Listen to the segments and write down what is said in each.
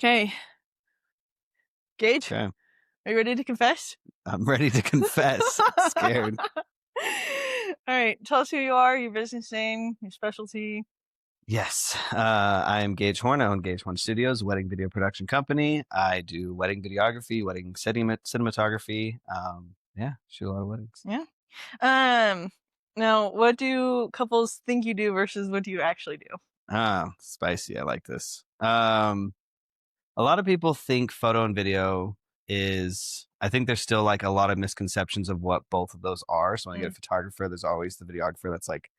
Okay, Gage, Okay. are you ready to confess? I'm ready to confess. Scared. All right, tell us who you are, your business name, your specialty. Yes. I am Gage Horn. I own Gage Horn Studios, a wedding video production company. I do wedding videography, wedding cinematography. Shoot a lot of weddings. Yeah. Now, what do couples think you do versus what do you actually do? Spicy. I like this. A lot of people think photo and video I think there's still like a lot of misconceptions of what both of those are. So when I get a photographer, there's always the videographer that's like,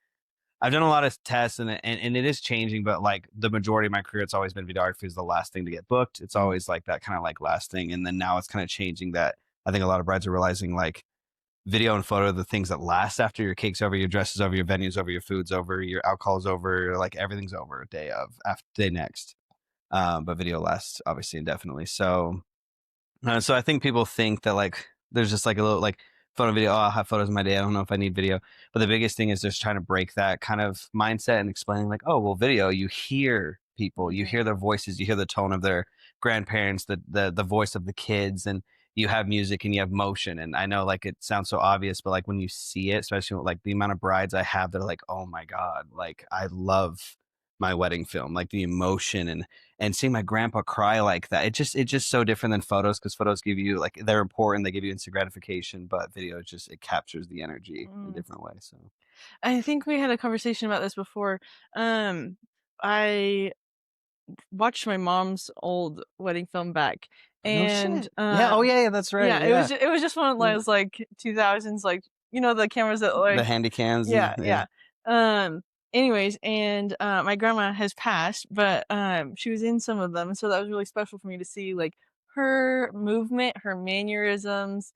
I've done a lot of tests and it is changing, but like the majority of my career, it's always been videography is the last thing to get booked. It's always like that kind of like last thing. And then now it's kind of changing that. I think a lot of brides are realizing like video and photo are the things that last after your cake's over, your dress is over, your venue's over, your food's over, your alcohol's over, like everything's over after day next. But video lasts obviously indefinitely. So I think people think that like there's just like a little like photo video. Oh, I'll have photos of my day. I don't know if I need video. But the biggest thing is just trying to break that kind of mindset and explaining like, oh, well, video, you hear people, you hear their voices, you hear the tone of their grandparents, the voice of the kids, and you have music and you have motion. And I know like it sounds so obvious, but like when you see it, especially with, like the amount of brides I have that are like, oh my God, like I love my wedding film, like the emotion and seeing my grandpa cry like that, it's just so different than photos, because photos give you like, they're important, they give you instant gratification, but video just, it captures the energy in a different way. So I think we had a conversation about this before. I watched my mom's old wedding film back, no and shit. Yeah, that's right. yeah, it was just one of those like 2000s, like the cameras that like the handy cams. yeah. Anyways, and my grandma has passed, but she was in some of them, and so that was really special for me to see like her movement, her mannerisms.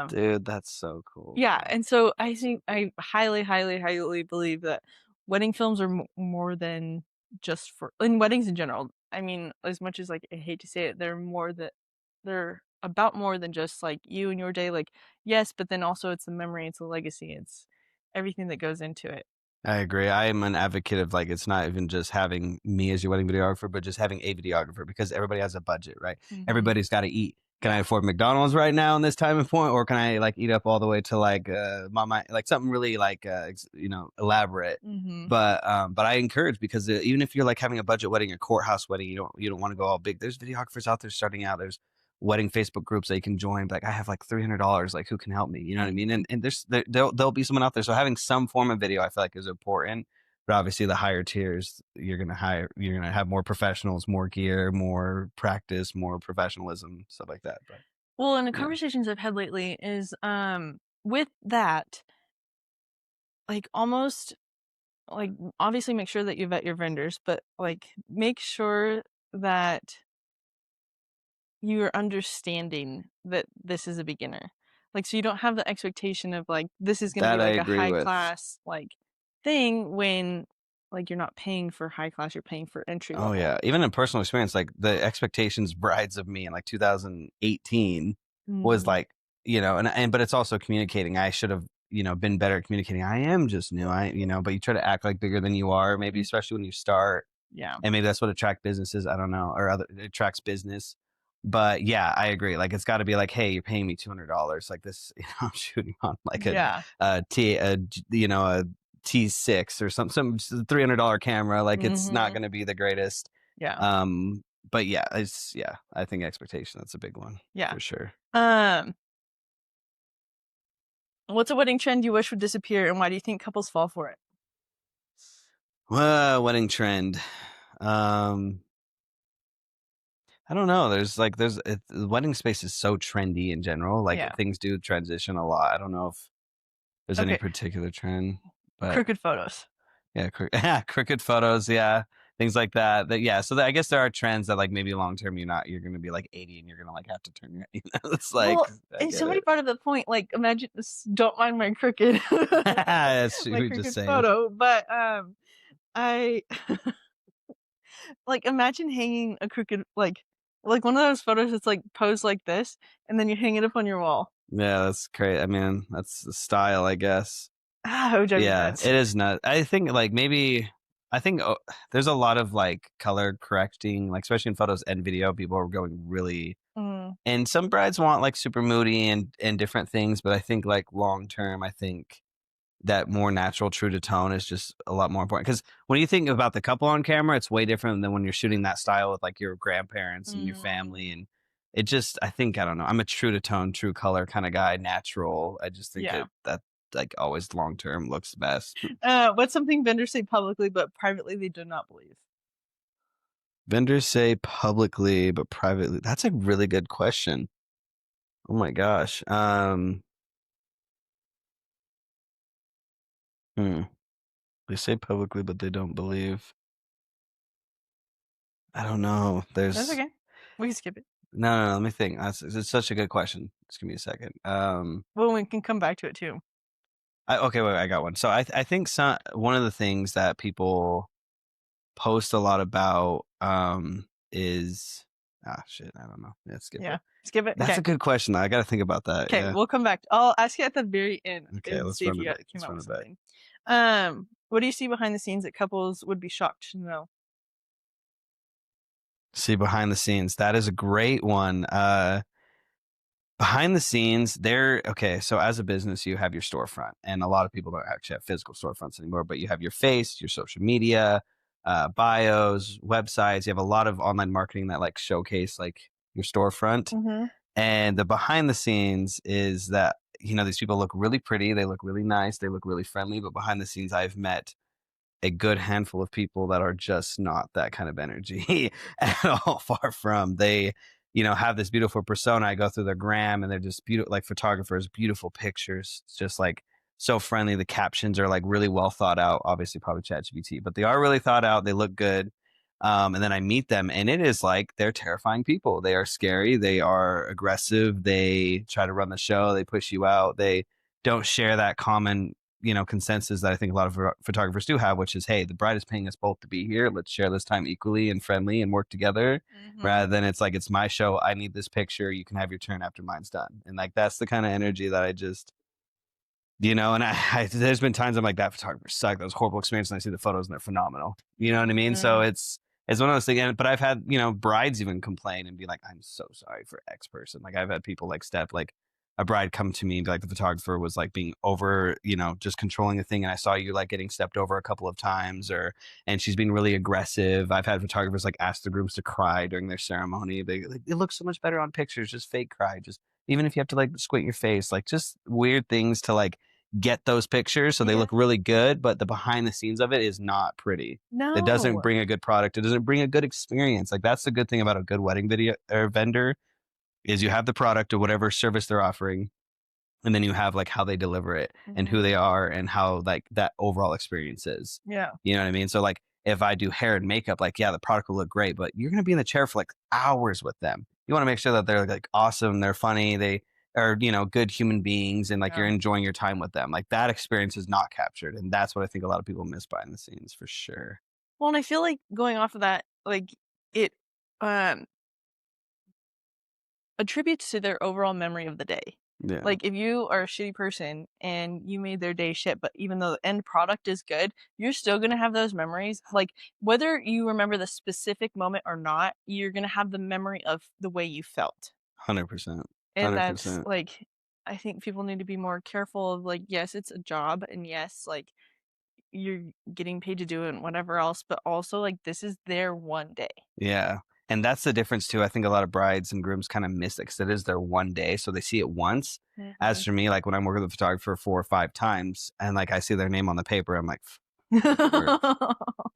Dude, that's so cool. Yeah, and so I think I highly, highly, highly believe that wedding films are more than just for in weddings in general. I mean, as much as like I hate to say it, they're about more than just like you and your day. Like, yes, but then also it's a memory, it's a legacy, it's everything that goes into it. I agree. I am an advocate of like, it's not even just having me as your wedding videographer, but just having a videographer, because everybody has a budget, right? Everybody's got to eat. Can I afford McDonald's right now in this time and point, or can I like eat up all the way to like like something really like elaborate? But I encourage, because even if you're like having a budget wedding, a courthouse wedding, you don't want to go all big. There's videographers out there starting out. There's wedding Facebook groups that you can join. Like, I have like $300. Like, who can help me? You know what I mean? And there'll be someone out there. So having some form of video, I feel like, is important. But obviously, the higher tiers, you're gonna have more professionals, more gear, more practice, more professionalism, stuff like that. But well, in the conversations I've had lately is with that, like almost like obviously make sure that you vet your vendors, but like make sure that you're understanding that this is a beginner. Like, so you don't have the expectation of like this is going to be like a high class like thing when like you're not paying for high class, you're paying for entry level. Oh yeah, even in personal experience, like the expectations brides of me in like 2018 was like, but it's also communicating. I should have been better at communicating. I am just new, but you try to act like bigger than you are, maybe especially when you start. Yeah, and maybe that's what attracts businesses. I don't know, or it attracts business. But yeah, I agree. Like, it's got to be like, hey, you're paying me $200. Like this, I'm shooting on like a T6 or some $300 camera. Like, it's not going to be the greatest. Yeah. But yeah, I think expectation, that's a big one. Yeah, for sure. What's a wedding trend you wish would disappear, and why do you think couples fall for it? Wedding trend. I don't know. The wedding space is so trendy in general. Like, things do transition a lot. I don't know if there's any particular trend. But crooked photos. Yeah, crooked photos. Yeah, things like that. So I guess there are trends that like maybe long term you're going to be like 80 and you're going to like have to turn your. It's like. Well, and somebody brought up the point. Like, imagine this. Don't mind my crooked. That's my crooked photo, but I like imagine hanging a crooked like one of those photos that's like posed like this, and then you hang it up on your wall. Yeah, that's great. I mean, that's the style, I guess. Yeah, it is not. I think like maybe I think there's a lot of like color correcting, like especially in photos and video, people are going really, Mm, and some brides want like super moody and different things, but I think like long term, I think that more natural, true to tone is just a lot more important. Because when you think about the couple on camera, it's way different than when you're shooting that style with like your grandparents and your mm, family. And it just, I think, I don't know. I'm a true to tone, true color kind of guy, natural. I just think yeah. that like always long term looks best. What's something vendors say publicly but privately they do not believe? Vendors say publicly, but privately. That's a really good question. Oh my gosh. Hmm. They say publicly, but they don't believe. I don't know. That's There's okay. We can skip it. no. Let me think. It's such a good question. Just give me a second. Well, we can come back to it too. Okay, wait, I got one. So I think one of the things that people post a lot about is shit. I don't know. Yeah, skip Yeah. it. Skip it. That's Okay. a good question. I got to think about that. Okay, Yeah. we'll come back. I'll ask you at the very end Okay. and Let's see if run you it back. came Let's up run with it back. something. What do you see behind the scenes that couples would be shocked to know? See behind the scenes. That is a great one. Behind the scenes, okay. So as a business, you have your storefront, and a lot of people don't actually have physical storefronts anymore. But you have your face, your social media, bios, websites. You have a lot of online marketing that like showcase like your storefront. Mm-hmm. And the behind the scenes is that these people look really pretty, they look really nice, they look really friendly. But behind the scenes, I've met a good handful of people that are just not that kind of energy at all. Far from. They have this beautiful persona. I go through their gram and they're just beautiful, like photographers, beautiful pictures. It's just like so friendly. The captions are like really well thought out, obviously probably ChatGPT, but they are really thought out. They look good. And then I meet them and it is like they're terrifying people. They are scary, they are aggressive, they try to run the show, they push you out, they don't share that common consensus that I think a lot of photographers do have, which is, hey, the bride is paying us both to be here. Let's share this time equally and friendly and work together. Mm-hmm. Rather than it's like it's my show. I need this picture. You can have your turn after mine's done. And like that's the kind of energy that I just and there's been times I'm like, that photographer sucked. That was a horrible experience. And I see the photos and they're phenomenal. You know what I mean? So Mm, it's one of those things. But I've had, brides even complain and be like, I'm so sorry for X person. Like I've had people like step like a bride come to me and be like, the photographer was like being over, just controlling the thing. And I saw you like getting stepped over a couple of times and she's being really aggressive. I've had photographers like ask the grooms to cry during their ceremony. They like, it looks so much better on pictures. Just fake cry. Just even if you have to like squint your face, like just weird things to like get those pictures so they yeah. look really good, but the behind the scenes of it is not pretty. It doesn't No. bring a good product. It doesn't bring a good experience. Like that's the good thing about a good wedding video or vendor is you have the product or whatever service they're offering, and then you have like how they deliver it and who Mm-hmm. they are and how like that overall experience is. Yeah. You know what I mean? So like if I do hair and makeup, like yeah, the product will look great, but you're gonna be in the chair for like hours with them. You want to make sure that they're like awesome, they're funny, they are good human beings, and like you're Yeah. enjoying your time with them. Like that experience is not captured, and that's what I think a lot of people miss behind the scenes for sure. Well, and I feel like going off of that, like it um attributes to their overall memory of the day. Yeah, Like if you are a shitty person and you made their day shit, but even though the end product is good, you're still gonna have those memories. Like whether you remember the specific moment or not, you're gonna have the memory of the way you felt. 100%, And hundred that's percent. like I think people need to be more careful of like, yes, it's a job and yes, like you're getting paid to do it and whatever else, but also like this is their one day. Yeah. And that's the difference too. I think a lot of brides and grooms kind of miss it because it is their one day. So they see it once. As Mhm. for me, like when I'm working with a photographer 4 or 5 times and like I see their name on the paper, I'm like, good work.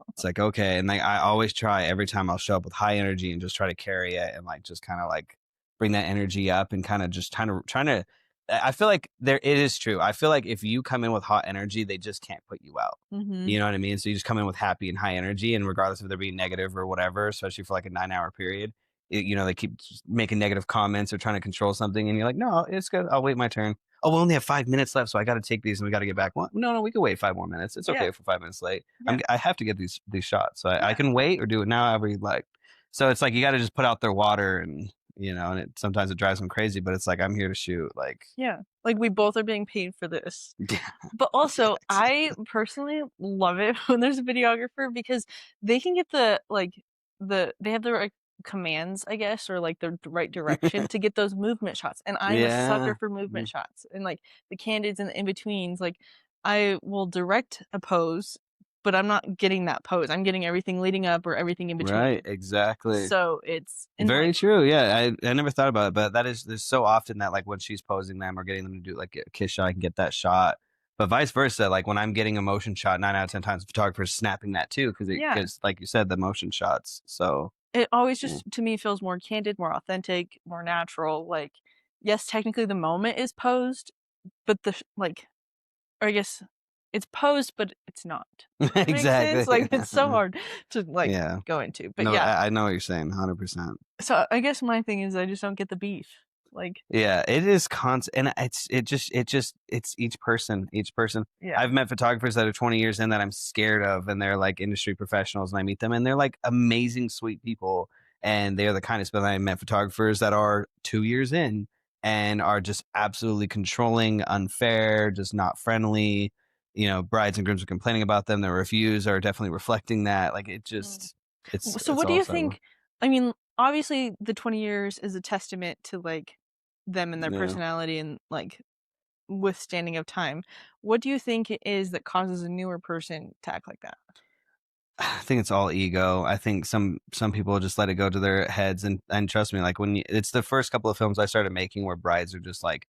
It's like, okay. And like I always try every time I'll show up with high energy and just try to carry it and like just kind of like bring that energy up and kind of just trying to I feel like it is true. I feel like if you come in with hot energy, they just can't put you out. Mhm. You know what I mean? So you just come in with happy and high energy, and regardless of they're being negative or whatever, especially for like a 9 hour period, they keep making negative comments or trying to control something, and you're like, no, it's good. I'll wait my turn. Oh, we only have 5 minutes left, so I got to take these and we got to get back. Well, no, we can wait 5 more minutes. It's okay Yeah. if we're 5 minutes late. Yeah. I have to get these shots, so I Yeah. can wait or do it now, however you'd like. So it's like you got to just put out their water, and and sometimes it drives them crazy, but it's like, I'm here to shoot. Like, Yeah. Like we both are being paid for this. yeah, But yeah, also, I personally love it when there's a videographer because they can get they have the right commands, I guess, or like the right direction to get those movement shots. And I'm a sucker yeah, for movement mm, shots and like the candids and the in-betweens. Like I will direct a pose, but I'm not getting that pose. I'm getting everything leading up or everything in right, between. exactly. So it's and Very like true. Yeah, I never thought about it, but there's so often that like when she's posing them or getting them to do like a kiss shot, I can get that shot. But vice versa, like when I'm getting a motion shot, 9 out of 10 times the photographer's snapping that too, because it yeah, gets, like you said, the motion shots. So it always yeah. just to me feels more candid, more authentic, more natural. Like yes, technically the moment is posed, but like or I guess it's posed, but it's not. If that makes Exactly. sense? Like it's so hard to like Yeah. go into. But No, yeah. I know what you're saying, 100%. So I guess my thing is I just don't get the beef. Like Yeah, it is constant, and it's each person, each person. yeah. I've met photographers that are 20 years in that I'm scared of, and they're like industry professionals, and I meet them, and they're like amazing, sweet people, and they're the kindest. But I met photographers that are 2 years in and are just absolutely controlling, unfair, just not friendly. Brides and grooms are complaining about them. Their reviews are definitely reflecting that. Like it Mm. just, it's So it's what do all you so. think I mean, obviously the 20 years is a testament to like them and their Yeah. personality and like withstanding of time. What do you think it is that causes a newer person to act like that? I think it's all ego. I think some people just let it go to their heads, and trust me, like it's the first couple of films I started making where brides are just like,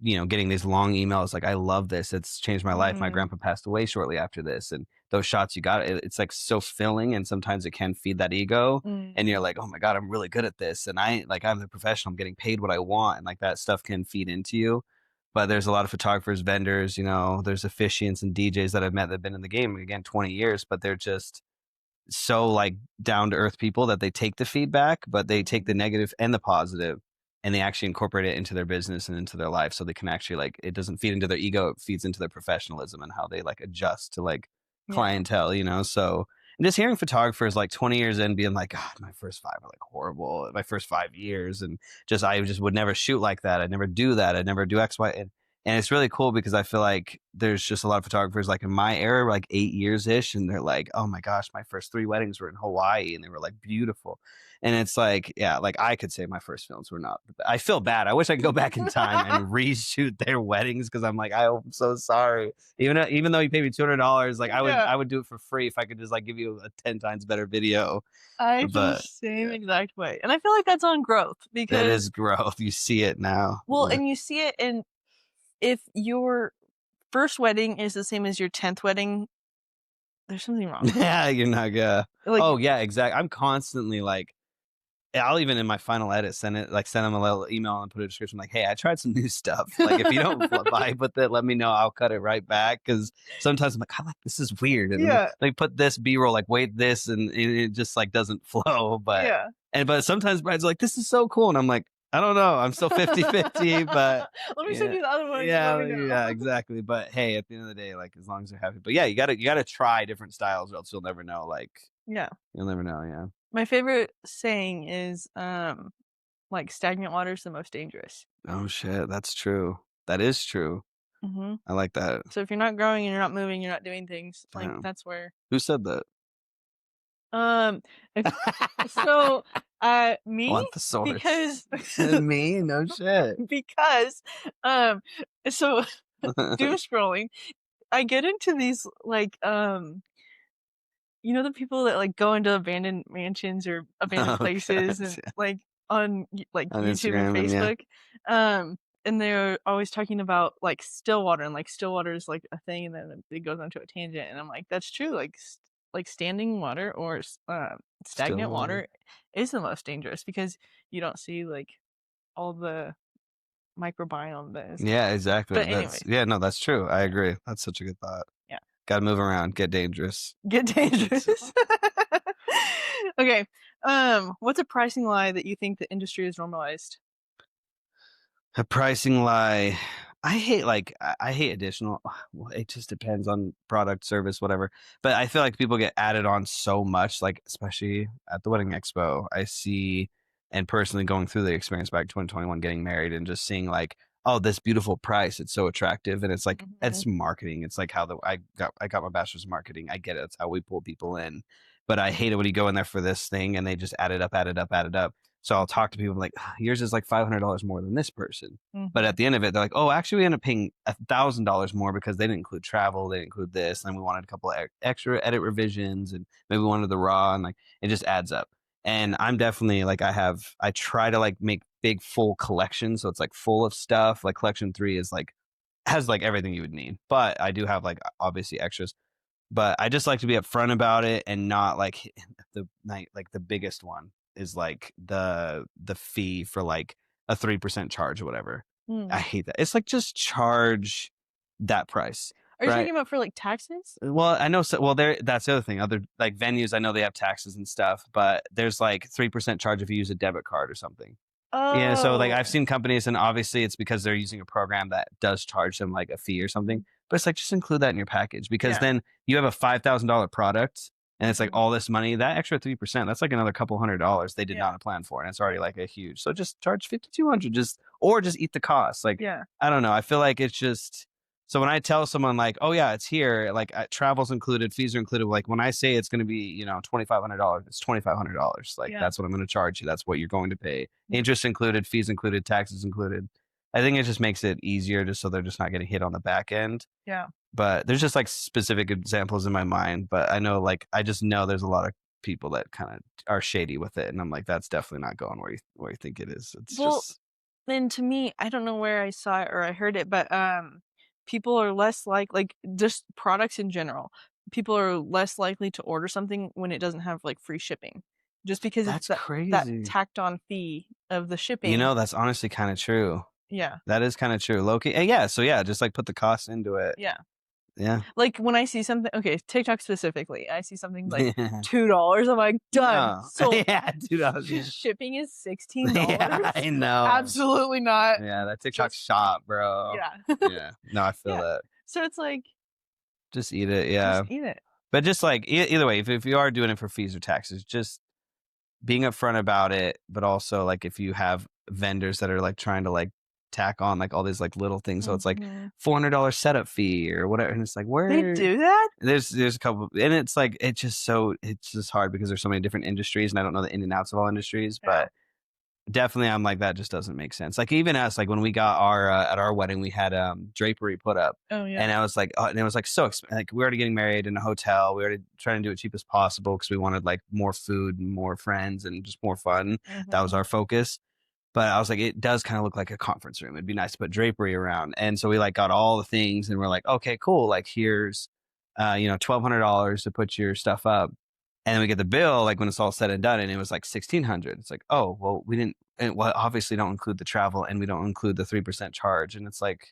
getting these long emails like, I love this. It's changed my life. My Mm, grandpa passed away shortly after this. And those shots you got, it's like so filling, and sometimes it can feed that ego. And you're mm, like, oh my God, I'm really good at this. And I'm the professional, I'm getting paid what I want. And like that stuff can feed into you. But there's a lot of photographers, vendors, there's officiants and DJs that I've met that have been in the game again 20 years, but they're just so like down to earth people that they take the feedback, but they take the mhm. negative and the positive, and they actually incorporate it into their business and into their life. So they can actually, like, it doesn't feed into their ego, it feeds into their professionalism and how they like adjust to like Yeah. clientele. So, and just hearing photographers like 20 years in being like, God, my first five are like horrible. My first 5 years. And I just would never shoot like that. I'd never do that. I'd never do X, Y. And it's really cool because I feel like there's just a lot of photographers like in my era, like 8 years ish, and they're like, oh my gosh, my first three weddings were in Hawaii and they were like beautiful. And it's like, yeah, like I could say my first films were not. I feel bad. I wish I could go back in time and reshoot their weddings because I'm like, I'm so sorry. Even though you paid me $200, like Yeah. I would do it for free if I could just like give you a 10 times better video. I feel the But same yeah, exact way. And I feel like that's on growth that because is growth. You see it now. well, and you see it in if your first wedding is the same as your 10th wedding, there's something wrong. Yeah, you're not gonna. Like Oh yeah, exactly. I'm constantly like, I'll even in my final edit send them a little email and put a description like, "Hey, I tried some new stuff. Like, if you don't vibe with it, let me know. I'll cut it right back." Because sometimes I'm like, "I like this is weird," and yeah, they put this B-roll like, "Wait, this," and it just like doesn't flow. yeah. But sometimes brides are like, "This is so cool," and I'm like, "I don't know. I'm still 50-50, but Let me send yeah." you the other ones and let Yeah, me know. yeah, exactly. But hey, at the end of the day, like as long as they're happy. But yeah, you gotta try different styles, or else you'll never know. Like Yeah. you'll never know. Yeah. My favorite saying is like stagnant water is the most dangerous. Oh shit, that's true. That is true. Mhm. I like that. So if you're not growing and you're not moving, you're not doing things, like Damn. that's where Who said that? if so I me want the source. because Me? No shit. because um so doom scrolling, I get into these like you know the people that like go into abandoned mansions or abandoned Oh places gosh. and Yeah. like on like On YouTube and Instagram and yeah. Facebook, and they're always talking about like still water and like still water is like a thing, and then it goes onto a tangent, and I'm like that's true, like like standing water or Still stagnant water. water is the most dangerous because you don't see like all the microbiome that is. Yeah, exactly. But anyways, No, that's true. I yeah, agree. That's such a good thought. yeah, Gotta move around, get dangerous. get So, dangerous. Okay. What's a pricing lie that you think the industry has normalized? a pricing lie. I hate additional. Well, it just depends on product, service, whatever. But I feel like people get added on so much, like especially at the wedding expo. I see and personally going through the experience back in 2021, getting married and just seeing like, oh, this beautiful price, it's so attractive, and it's like Mhm. it's marketing. It's like how I got my bachelor's in marketing. I get it. It's how we pull people in. But I hate it when you go in there for this thing and they just add it up, add it up, add it up. So I'll talk to people like, yours is like $500 more than this person. But at Mhm. the end of it, they're like, oh, actually, we end up paying $1,000 more because they didn't include travel, they didn't include this, and we wanted a couple of extra edit revisions, and maybe we wanted the raw, and like it just adds up. And I'm definitely like I try to like make big full collections, so it's like full of stuff. Like collection 3 is like has like everything you would need, but I do have like obviously extras. But I just like to be upfront about it and not like the night like the biggest one is like the fee for like a 3% charge or whatever. I Mm. hate that. It's like just charge that price, Are you right? talking about for, like, taxes? Well, I know. So, well, there. That's the other thing. Other like venues, I know they have taxes and stuff, but there's like 3% charge if you use a debit card or something. Yeah, so like I've Oh. seen companies, and obviously it's because they're using a program that does charge them like a fee or something. Mhm. But it's like just include that in your package because Yeah. then you have a $5,000 product and it's like Mhm. all this money. That extra 3%, that's like another couple $100 they did Yeah. not plan for, and it's already Right. like a huge. So just charge 5,200, just eat the cost. Like Yeah. I don't know. I feel like it's just so when I tell someone like, oh yeah, it's here, like travel's included, fees are included. Like when I say it's going to be $2,500, it's $2,500. Like Yeah. that's what I'm going to charge you. That's what you're going to pay, Yeah. interest included, fees included, taxes included. I think it just makes it easier just so they're just not getting hit on the back end. Yeah. But there's just like specific examples in my mind. But I know like I just know there's a lot of people that kind of are shady with it. And I'm like, that's definitely not going where you think it is. It's Well, just then to me, I don't know where I saw it or I heard it, but, people are less like, just products in general, people are less likely to order something when it doesn't have, like, free shipping, just because it's that's that crazy. tacked on fee of the shipping. That's honestly kind of true. Yeah. That is kind of true. Loki. Yeah. So yeah, just like put the cost into it. Yeah. Yeah. Like, when I see something okay, TikTok specifically, I see something like $2, I'm like, "Done, No. sold." Yeah, $2. Yeah. Shipping is Yeah, $16? I know. Absolutely not. Yeah, that TikTok Just shop, bro. yeah. Yeah. No, I feel Yeah. that. So it's like, Just eat it. just Yeah. eat it. But just like either way, if you are doing it for fees or taxes, just being upfront about it, but also like if you have vendors that are like trying to like tack on like all these like little things, so it's like Mhm. $400 setup fee or whatever, and it's like They where do that? there's a couple, and it's like it's just hard because there's so many different industries, and I don't know the in and outs of all industries, Yeah. but definitely I'm like that just doesn't make sense. Like even us, like when we got our at our wedding, we had drapery put up. Oh, And yeah. I was like, and it was like like we were already getting married in a hotel. We were already trying to do it cheap as possible because we wanted like more food and more friends and just more fun. That was Mhm. our focus. But I was like, it does kind of look like a conference room. It'd be nice to put drapery around. And so we like got all the things, and we're like, okay, cool. Like here's, $1,200 to put your stuff up. And then we get the bill, like when it's all said and done, and it was like 1,600. It's like, oh, well, we didn't, well, obviously don't include the travel, and we don't include the 3% charge. And it's like,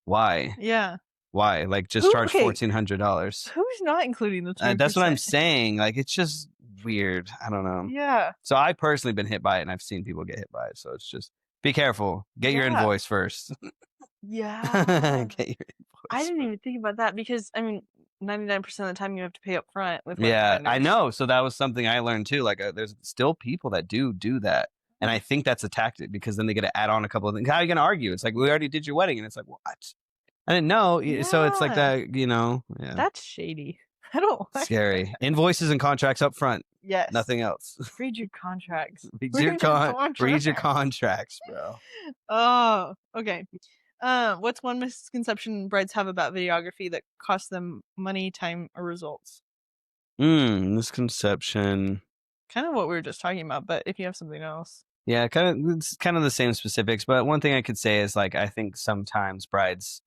why? Yeah. Why? Like just Who charge okay, $1,400. who's not including the That's what I'm 3%? saying. Like it's just weird. I don't know. Yeah. So I personally been hit by it, and I've seen people get hit by it. So it's just be careful. Get your Yeah. invoice first. Yeah. Get your I invoice didn't first. even think about that because, I mean, 99% of the time you have to pay up front with, like, Yeah, I vendors. know. So that was something I learned too. Like, there's still people that do that, and I Hmm. think that's a tactic because then they get to add on a couple of things. How are you going to argue? It's like we already did your wedding, and it's like what? I didn't know. So it's like Yeah. that. Yeah, That's shady. I don't like that. scary. Invoices and contracts up front. Yes. Nothing else. Read your contracts. read your Read your read your contract. contracts, bro. Oh, okay. What's one misconception brides have about videography that costs them money, time, or results? Misconception. Kind of what we were just talking about, but if you have something else. Yeah, it's kind of the same specifics, but one thing I could say is like I think sometimes brides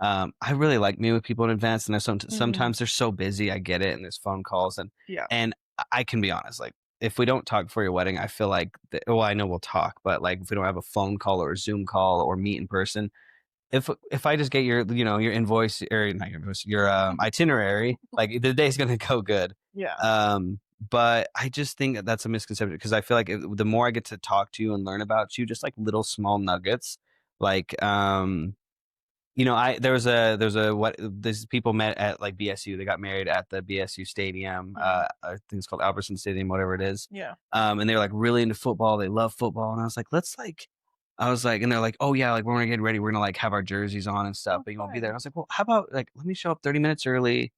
I really like meeting with people in advance, and Mhm. sometimes they're so busy, I get it, and there's phone calls, Yeah. and I can be honest, like if we don't talk before your wedding, I feel like well, I know we'll talk, but like if we don't have a phone call or a Zoom call or meet in person, if I just get your invoice or not your invoice, your itinerary, like the day's gonna go good. Yeah. But I just think that that's a misconception because I feel like the more I get to talk to you and learn about you, just like little small nuggets, like there's a what these people met at like BSU. They got married at the BSU stadium. I think it's called Albertson Stadium, whatever it is. Yeah. And they were like really into football. They love football, and I was like, and they're like, oh yeah, like when we're getting ready, we're gonna like have our jerseys on and stuff, Oh, but you won't be there. fun. And I was like, well, how about like let me show up 30 minutes early,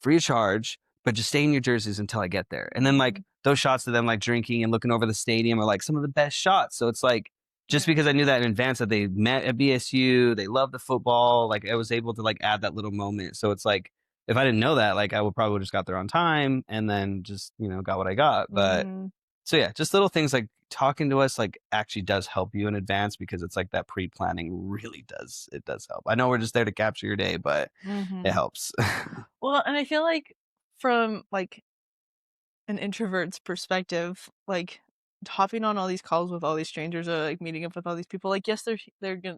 free of charge, but just stay in your jerseys until I get there. And then like Mhm. those shots of them like drinking and looking over the stadium are like some of the best shots. So it's like just Yeah. because I knew that in advance that they met at BSU, they love the football, like I was able to like add that little moment. So it's like if I didn't know that, like I would probably just got there on time and then just, got what I got. But Mhm. so yeah, just little things like talking to us like actually does help you in advance because it's like that pre-planning really does help. I know we're just there to capture your day, but it Mhm. helps. Well, and I feel like from, like, an introvert's perspective, like, hopping on all these calls with all these strangers or, like, meeting up with all these people, like, yes, they're gonna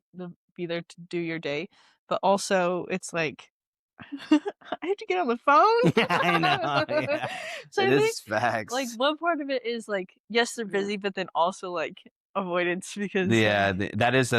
be there to do your day, but also it's like, I have to get on the phone? I know, yeah. So It I think, is like, facts. one part of it is, like, yes, they're Yeah. busy, but then also, like, avoidance because, Yeah, that is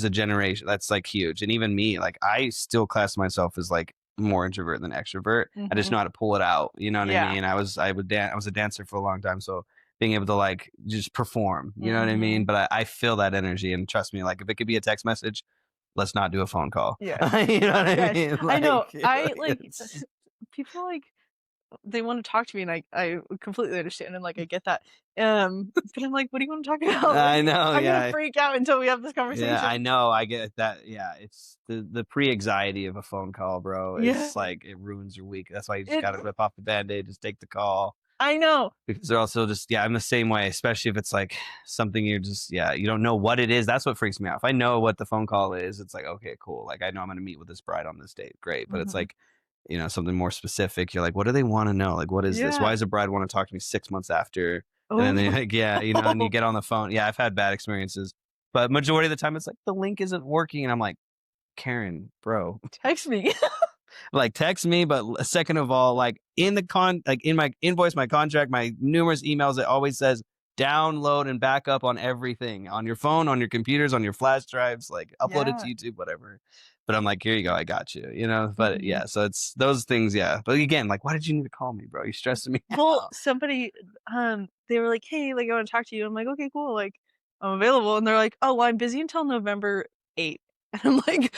a generation that's like huge. And even me, like I still class myself as like more introvert than extrovert. I just mhm. know how to pull it out. You know what I Yeah. mean? I was a dancer for a long time, so being able to like just perform, you know what I mean? Mhm. But I feel that energy and trust me, like if it could be a text message, let's not do a phone call. Yeah. You know what I Yes. mean? I know. Like I, like, it's people, like, they wanna talk to me, and I completely understand, and, like, I get that. But I'm like, "What do you wanna talk about?" I Like, know, I'm gonna yeah. freak out until we have this Yeah, I conversation. know. I get that. Yeah, it's the pre-anxiety of a phone call, bro. Yeah. It's like it ruins your week. That's why you just It gotta rip off the band-aid, just take the call. I know. Because they're also just I'm the same way, especially if it's like something you're just you don't know what it is. That's what freaks me out. If I know what the phone call is, it's like, okay, cool. Like I know I'm gonna meet with this bride on this date. Great. But it's Mhm. like, something more specific. You're like, what do they want to know? Like, what is this? Yeah. Why does a bride want to talk to me 6 months after? And Oh then they my like, yeah, and you get on the phone. Yeah, I've had bad experiences. But majority of the time it's like the link isn't working. And I'm like, Karen, bro, Text me. like text me, but second of all, like in my invoice, my contract, my numerous emails, it always says download and backup on everything on your phone, on your computers, on your flash drives, like upload it to Yeah. YouTube, whatever. But I'm like, here you go, I got you. But Mhm. yeah, so it's those things, yeah. But again, like, why did you need to call me, bro? You stressing me Well, out. somebody, they were like, "Hey, like, I wanna talk to you." I'm like, "Okay, cool, like, I'm available." And they're like, "Oh, well, I'm busy until November 8th." And I'm like,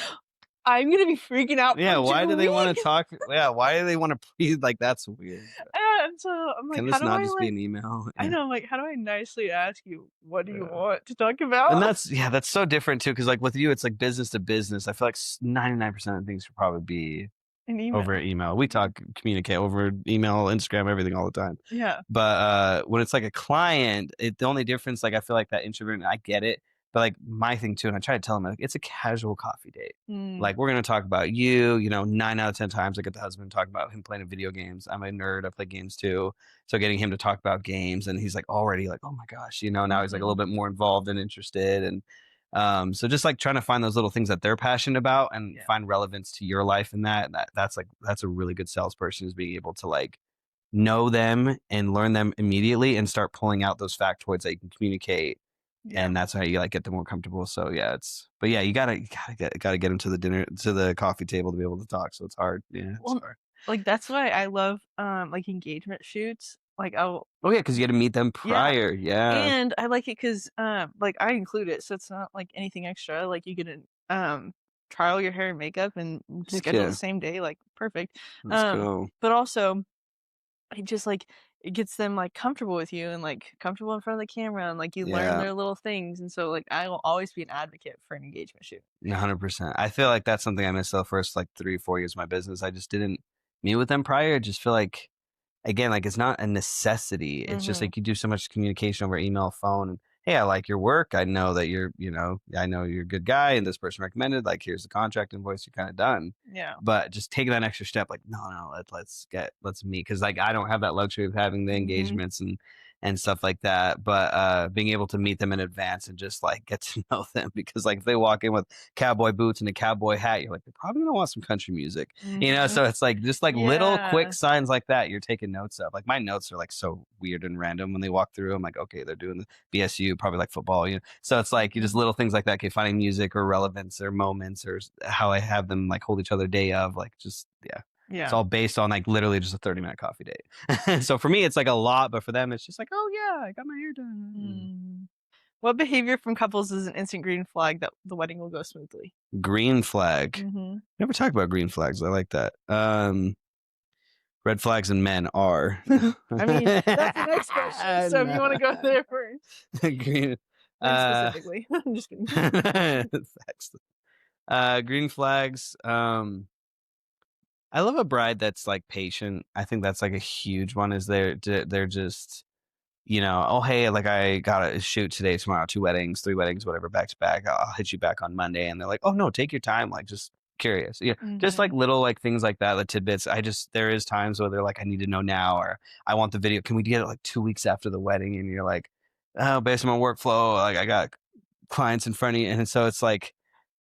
"I'm gonna be freaking out for Yeah, why 2 do they want to weeks." talk? Yeah, why do they want to please? Like, that's weird. And so I'm like, Can "How this do not I, just be like" an email? I Yeah. know, I'm like, "How do I nicely ask you, what do you Yeah. want to talk And about?" that's so different too, because like with you, it's like business to business. I feel like 99% of things should probably be An over email. email. We communicate over email, Instagram, everything all the time. Yeah. But when it's like a client, the only difference, like I feel like that introvert, I get it, but like my thing too, and I try to tell them, like it's a casual coffee date. Mm, Like we're gonna talk about you. 9 out of 10 times I get the husband talking about him playing video games. I'm a nerd. I play games too. So getting him to talk about games, and he's like already like, oh my gosh, now he's like a little mhm. bit more involved and interested, and so just like trying to find those little things that they're passionate about and Yeah. find relevance to your life in that. That's a really good salesperson is being able to like know them and learn them immediately and start pulling out those factoids that you can communicate, Yeah. and that's how you like get them more comfortable. So yeah, but yeah, you gotta get them to the coffee table to be able to talk. So it's hard. Yeah, it's Well, hard. like, that's why I love, like, engagement shoots. Like, I'll Oh yeah, because you got to meet them yeah. prior. Yeah, And I like it 'cause, like, I include it, so it's not, like, anything extra, like, you get an, trial your hair and makeup and heck schedule the yeah, same day, like, perfect. let's go. But also, it just, like, it gets them, like, comfortable with you and, like, comfortable in front of the camera, and, like, you learn Yeah, their little things, and so, like, I will always be an advocate for an engagement shoot. 100%. I feel like that's something I missed the first like 3 or 4 years of my business. I just didn't meet with them prior. I just feel like again, like it's not a necessity. It's just Mhm. like you do so much communication over email, phone, and hey, I like your work. I know that I know you're a good guy, and this person recommended. Like, here's the contract invoice. You're kind of done. Yeah. But just taking that extra step, like, no, let's meet, because like I don't have that luxury of having the Mhm. engagements and and stuff like that. But being able to meet them in advance and just like get to know them, because like if they walk in with cowboy boots and a cowboy hat, you're like, they're probably gonna want some country music, you know? Mhm. So it's like just like little quick Yeah. signs like that you're taking notes of. Like my notes are like so weird and random when they walk through. I'm like, okay, they're doing the BSU, probably like football, you know? So it's like you just Mhm. little things like that, okay, finding music or relevance or moments or how I have them like hold each other day of, like just yeah. It's Yeah. all based on like literally just a 30-minute coffee date. So for me, it's like a lot, but for them, it's just like, oh yeah, I got my hair done. Mm. What behavior from couples is an instant green flag that the wedding will go smoothly? Green flag. Mhm. Never talk about green flags. I like that. Red flags in men are. I mean, that's the next question, so if you No. wanna go there first. Green. Men Uh, specifically. I'm just kidding. facts. Green flags. I love a bride that's like patient. I think that's like a huge one. Is they're just, you know, oh hey, like I got a shoot today, tomorrow, 2 weddings, 3 weddings, whatever, back to back. I'll hit you back on Monday, and they're like, oh no, take your time, like just curious, yeah, just like Mhm. little like things like that, the tidbits. There is times where they're like, I need to know now, or I want the video. Can we get it like 2 weeks after the wedding? And you're like, oh, based on my workflow, like I got clients in front of you, and so it's like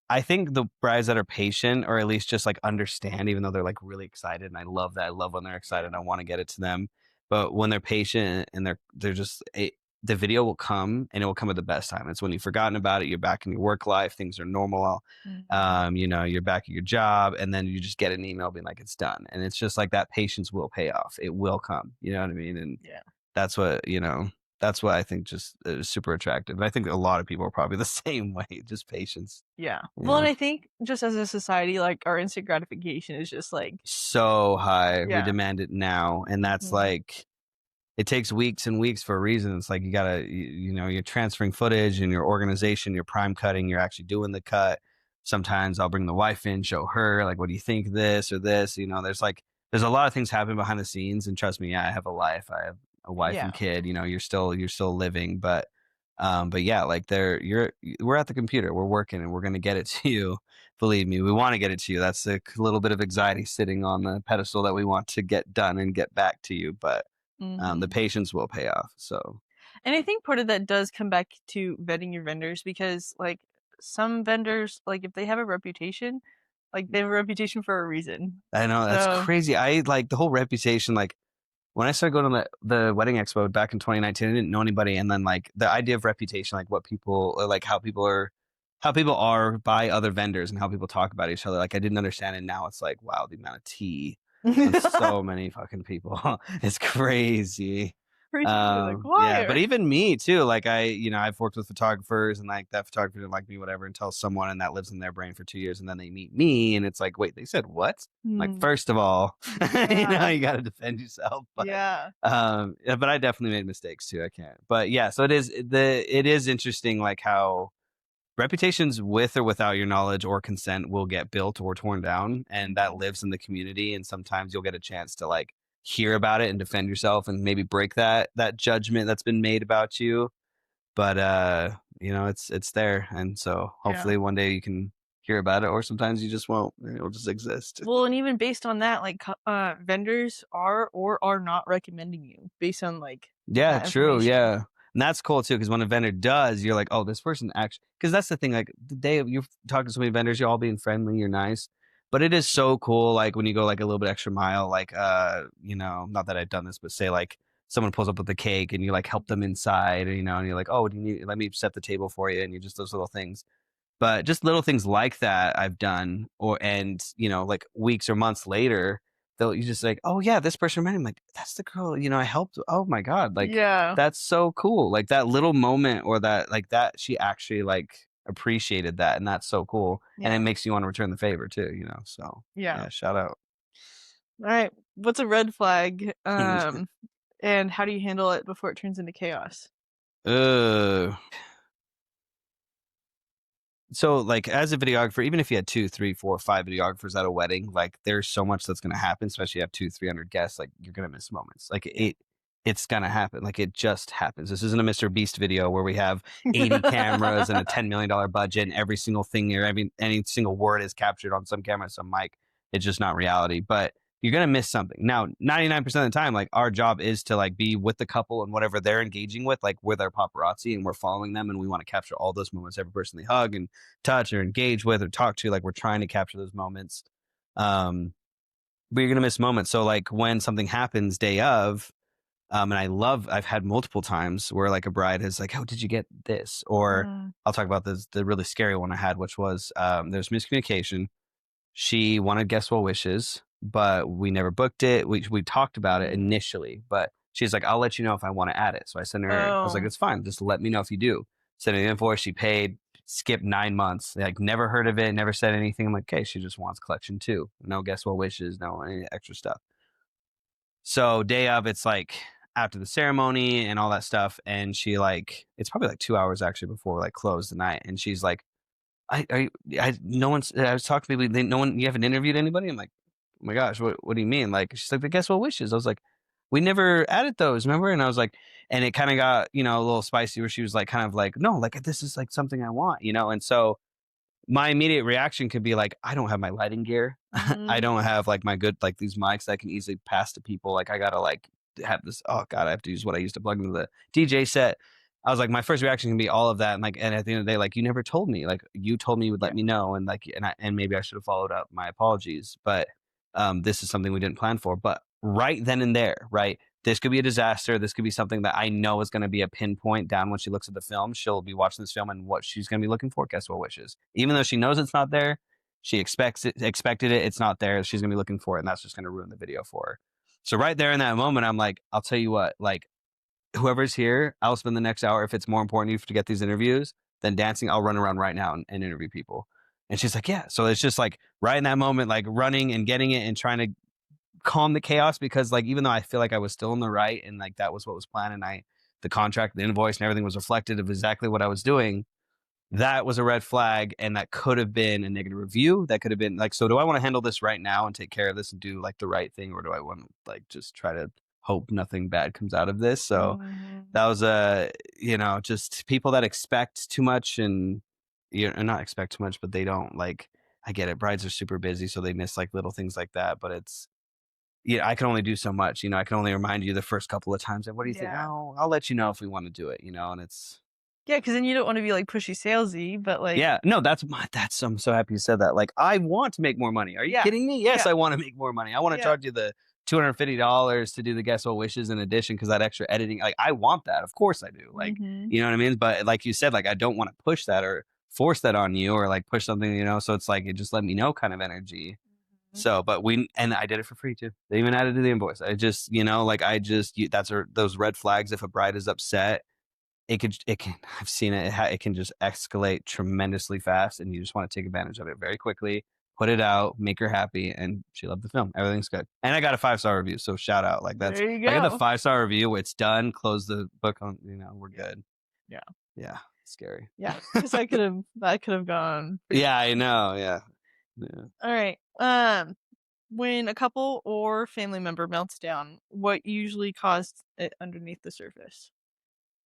I think the brides that are patient, or at least just like understand, even though they're like really excited, and I love that. I love when they're Yeah. excited. I want to get it to them, but when they're patient and they're just the video will come, and it will come at the best time. It's when you've forgotten about it. You're back in your work life. Things are normal. Mhm. You know, you're back at your job, and then you just get an email being like it's done, and it's just like that patience will pay off. It will come. You know what I mean? And Yeah. that's what you know. That's what I think just is super attractive. And I think a lot of people are probably the same way. Just patience. Yeah. Well, and Yeah. I think just as a society, like, our instant gratification is just, like So high. We yeah. demand it now. And that's Mhm. like, it takes weeks and weeks for a reason. It's like you gotta, you know, you're transferring footage and your organization, you're prime cutting, you're actually doing the cut. Sometimes I'll bring the wife in, show her, like, what do you think of this or this? You know, there's a lot of things happening behind the scenes. And trust me, yeah, I have a life. I have a wife Yeah. and kid. You know, you're still living, but yeah, like we're at the computer, we're working, and we're gonna get it to you. Believe me, we want to get it to you. That's a little bit of anxiety sitting on the pedestal that we want to get done and get back to you, but the Mhm. patience will pay off. So And I think part of that does come back to vetting your vendors because, like, some vendors, like, if they have a reputation, like, they have a reputation for a reason. I know that's So crazy. I like the whole reputation. Like when I started going to the wedding expo back in 2019, I didn't know anybody, and then like the idea of reputation, like what people like, how people are by other vendors and how people talk about each other. Like I didn't understand it. Now it's like, wow, the amount of tea on so many fucking people. It's crazy. Preaching to the Yeah, but choir. even me too. Like you know, I've worked with photographers, and like that photographer didn't like me, whatever, and tell someone, and that lives in their brain for 2 years, and then they meet me, and it's like, wait, they said what? Like, Hmm. first of all, you know, Yeah. you got to defend yourself. But Yeah. yeah, but I definitely made mistakes too. I can't. But yeah, so it is interesting, like how reputations with or without your knowledge or consent will get built or torn down, and that Mhm. lives in the community. And sometimes you'll get a chance to like hear about it and defend yourself and maybe break that judgment that's been made about you. But you know, it's there, and so Yeah. hopefully one day you can hear about it, or sometimes you just won't. And it'll just exist. Well, and even based on that, like, vendors are or are not recommending you based on, like, Yeah, that true. information. Yeah. And that's cool too, because when a vendor does, you're like, oh, this person actually, because that's the thing. Like the day you're talking to so many vendors, you're all being friendly, you're nice. But it is so cool, like when you go like a little bit extra mile, like you know, not that I've done this, but say like someone pulls up with the cake and you like help them inside, you know, and you're like, oh, do you need, let me set the table for you, and you just those little things. But just little things like that I've done, or and you know, like weeks or months later, they'll you just like, oh yeah, this person reminded me, like that's the girl, you know, I helped. Oh my god, like Yeah. that's so cool. Like that little moment, or that like that she actually like appreciated that, and that's so cool. And it Yeah. makes you want to return the favor too, you know. So Yeah. yeah, shout out. Alright. What's a red flag? And how do you handle it before it turns into chaos? uh so like as a videographer, even if you had 2, 3, 4, 5 videographers at a wedding, like there's so much that's going to happen, especially if you have 200, 300 guests. Like you're going to miss moments. Like Yeah. it's going to happen. Like it just happens. This isn't a Mr. Beast video where we have 80 cameras and a $10 million budget, and every single thing there, any single word is captured on some camera, some mic. It's just not reality. But you're going to miss something. Now, 99% of the time, like our job is to like be with the couple and whatever they're engaging with, like with our paparazzi, and we're following them and we want to capture all those moments, every person they hug and touch or engage with or talk to, like we're trying to capture those moments. But you're going to miss moments. So like when something happens day of, and I've had multiple times where like a bride is like, oh, did you get this? Or I'll talk about the really scary one I had, which was there's miscommunication. She wanted guest well wishes, but we never booked it. We talked about it initially, but she's like, I'll let you know if I want to add it. So I sent her, I was like, it's fine. Just let me know if you do. Sent her the invoice. She paid, skipped 9 months. Like never heard of it, never said anything. I'm like, okay, she just wants collection too. No guest well wishes, no any extra stuff. So day of, it's like after the ceremony and all that stuff. And she like, it's probably like 2 hours actually before we like close the night. And she's like, no one's, I was talking to people, no one, you haven't interviewed anybody? I'm like, oh my gosh, what do you mean? Like, she's like, the guess what wishes? I was like, we never added those, remember? And I was like, and it kind of got, a little spicy where she was like, kind of like, no, like, this is like something I want, And so my immediate reaction could be like, I don't have my lighting gear. I don't have like my good, like these mics that I can easily pass to people. Like I gotta like have this, oh God, I have to use what I used to plug into the DJ set. I was like, my first reaction can be all of that. And like, and at the end of the day, like you never told me, like you told me you would let me know. And like, and maybe I should have followed up. My apologies. But this is something we didn't plan for. But right then and there, right? This could be a disaster. This could be something that I know is going to be a pinpoint down when she looks at the film. She'll be watching this film and what she's going to be looking for, guess what wishes? Even though she knows it's not there, she expected it, it's not there. She's going to be looking for it, and that's just going to ruin the video for her. So right there in that moment, I'm like, I'll tell you what, like whoever's here, I'll spend the next hour. If it's more important to you to get these interviews than dancing, I'll run around right now and interview people. And she's like, yeah. So it's just like right in that moment, like running and getting it and trying to calm the chaos, because like even though I feel like I was still in the right and like that was what was planned, and the contract, the invoice, and everything was reflected of exactly what I was doing, that was a red flag, and that could have been a negative review. That could have been like, so do I want to handle this right now and take care of this and do like the right thing, or do I want to like just try to hope nothing bad comes out of this? So that was just people that expect too much, and not expect too much, but they don't like. I get it. Brides are super busy, so they miss like little things like that. But it's I can only do so much. I can only remind you the first couple of times. And what do you think? Oh, I'll let you know if we want to do it. And it's Yeah, because then you don't want to be like pushy salesy, but like yeah, no, that's I'm so happy you said that. Like, I want to make more money. Are you kidding me? Yes, I want to make more money. I want to charge you the $250 to do the guest well wishes in addition, because that extra editing, like I want that. Of course I do. Like, you know what I mean? But like you said, like I don't want to push that or force that on you or like push something, so it's like it just let me know kind of energy. So, but and I did it for free too. They even added to the invoice. I just, like those red flags. If a bride is upset, it can, I've seen it. It can just escalate tremendously fast, and you just want to take advantage of it very quickly, put it out, make her happy. And she loved the film. Everything's good. And I got a 5-star review. So shout out. Like that's, there you I got the go. 5-star review. It's done. Close the book on, we're good. Yeah. Yeah. Scary. Yeah. Because that could have gone. Yeah, I know. Yeah. All right. When a couple or family member melts down, what usually caused it underneath the surface?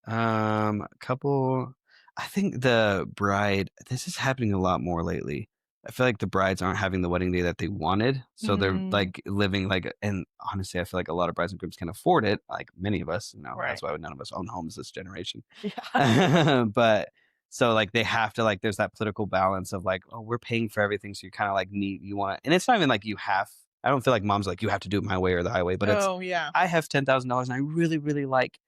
Couple. I think the bride. This is happening a lot more lately. I feel like the brides aren't having the wedding day that they wanted, so they're like living like. And honestly, I feel like a lot of brides and grooms can afford it. Like many of us, Right. That's why none of us own homes this generation. Yeah. But so like they have to like. There's that political balance of like, oh, we're paying for everything, so you kind of like you want, and it's not even like you have. I don't feel like mom's like you have to do it my way or the highway, but it's. Yeah. I have $10,000 and I really, really like